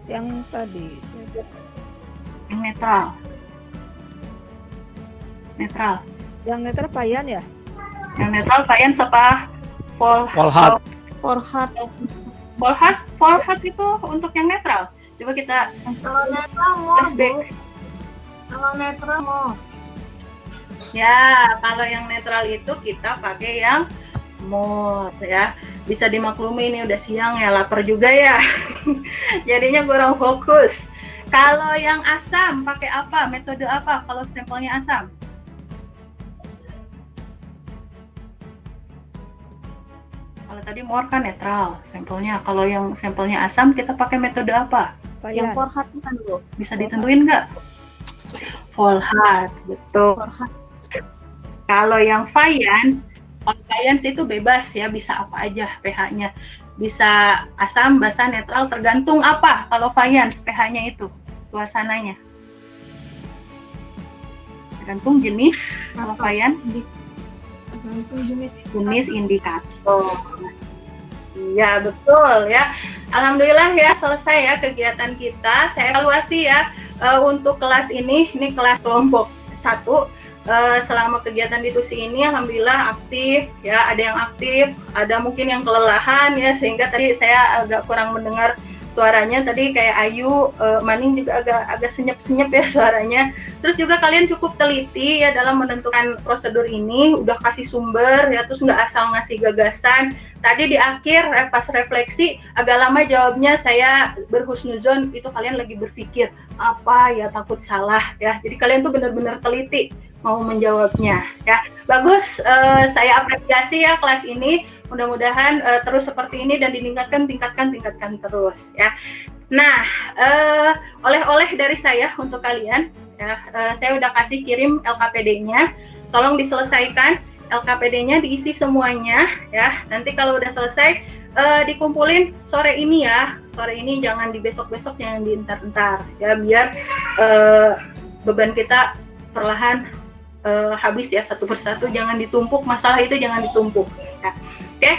Yang tadi. Yang netral. Yang netral Fayence ya? Yang netral Fayence apa? Volhard. Volhard itu untuk yang netral. Coba kita Kalau netral Moore, flashback. Bu. Kalau netral Moore. Ya, kalau yang netral itu kita pakai yang Moore ya. Bisa dimaklumi ini udah siang ya, lapar juga ya. Jadinya kurang fokus. Kalau yang asam pakai apa? Metode apa kalau sampelnya asam? Kalau tadi Moore kan netral sampelnya. Kalau yang sampelnya asam kita pakai metode apa? Yang Volhard kan, Bu? Bisa ditentuin nggak? Volhard, betul. Volhard. Kalau yang Fayence itu bebas ya, bisa apa aja pH-nya. Bisa asam, basa, netral, tergantung apa kalau Fayence pH-nya itu, suasananya. Tergantung jenis kalau Fayence. Tergantung Jenis indikator. Iya, betul ya. Alhamdulillah ya, selesai ya kegiatan kita. Saya evaluasi ya untuk kelas ini kelas kelompok 1. Selama kegiatan diskusi ini alhamdulillah aktif ya, ada yang aktif, ada mungkin yang kelelahan ya, sehingga tadi saya agak kurang mendengar suaranya tadi kayak Ayu, Maning juga agak senyap-senyap ya suaranya. Terus juga kalian cukup teliti ya dalam menentukan prosedur ini, udah kasih sumber ya, terus nggak asal ngasih gagasan. Tadi di akhir pas refleksi agak lama jawabnya, saya berhusnuzon itu kalian lagi berpikir apa ya, takut salah ya. Jadi kalian tuh benar-benar teliti mau menjawabnya ya. Bagus, saya apresiasi ya kelas ini. Mudah-mudahan terus seperti ini dan tingkatkan terus ya. Nah, oleh-oleh dari saya untuk kalian ya, saya udah kasih kirim LKPD-nya. Tolong diselesaikan LKPD-nya, diisi semuanya ya. Nanti kalau udah selesai dikumpulin sore ini ya. Sore ini jangan di besok-besok, jangan di entar-entar ya, biar beban kita perlahan habis ya, satu persatu, jangan ditumpuk, masalah itu jangan ditumpuk ya. Oke,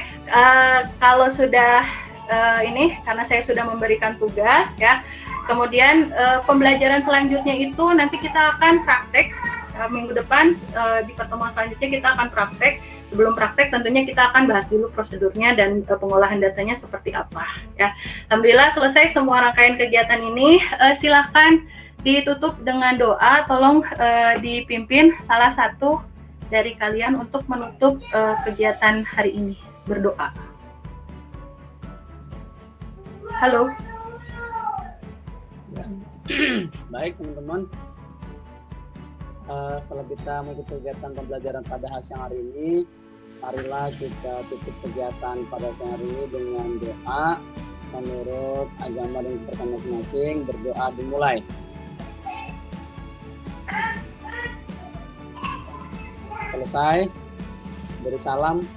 kalau sudah ini karena saya sudah memberikan tugas ya, kemudian pembelajaran selanjutnya itu nanti kita akan praktek minggu depan di pertemuan selanjutnya kita akan praktek. sebelum praktek tentunya kita akan bahas dulu prosedurnya dan pengolahan datanya seperti apa ya. Alhamdulillah selesai semua rangkaian kegiatan ini. Silahkan ditutup dengan doa. Tolong dipimpin salah satu dari kalian untuk menutup kegiatan hari ini, berdoa. Halo. Baik teman-teman, setelah kita mengikuti kegiatan pembelajaran pada siang hari ini, marilah kita tutup kegiatan pada siang hari ini dengan doa menurut agama dan kepercayaan masing-masing. Berdoa dimulai. Selesai, beri salam.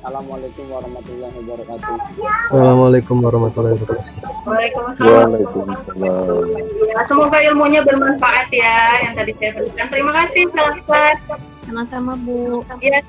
Assalamualaikum warahmatullahi wabarakatuh. Assalamualaikum warahmatullahi wabarakatuh. Waalaikumsalam. Ya, semoga ilmunya bermanfaat ya yang tadi saya berikan. Terima kasih, Kak. Sama-sama Bu. Ya,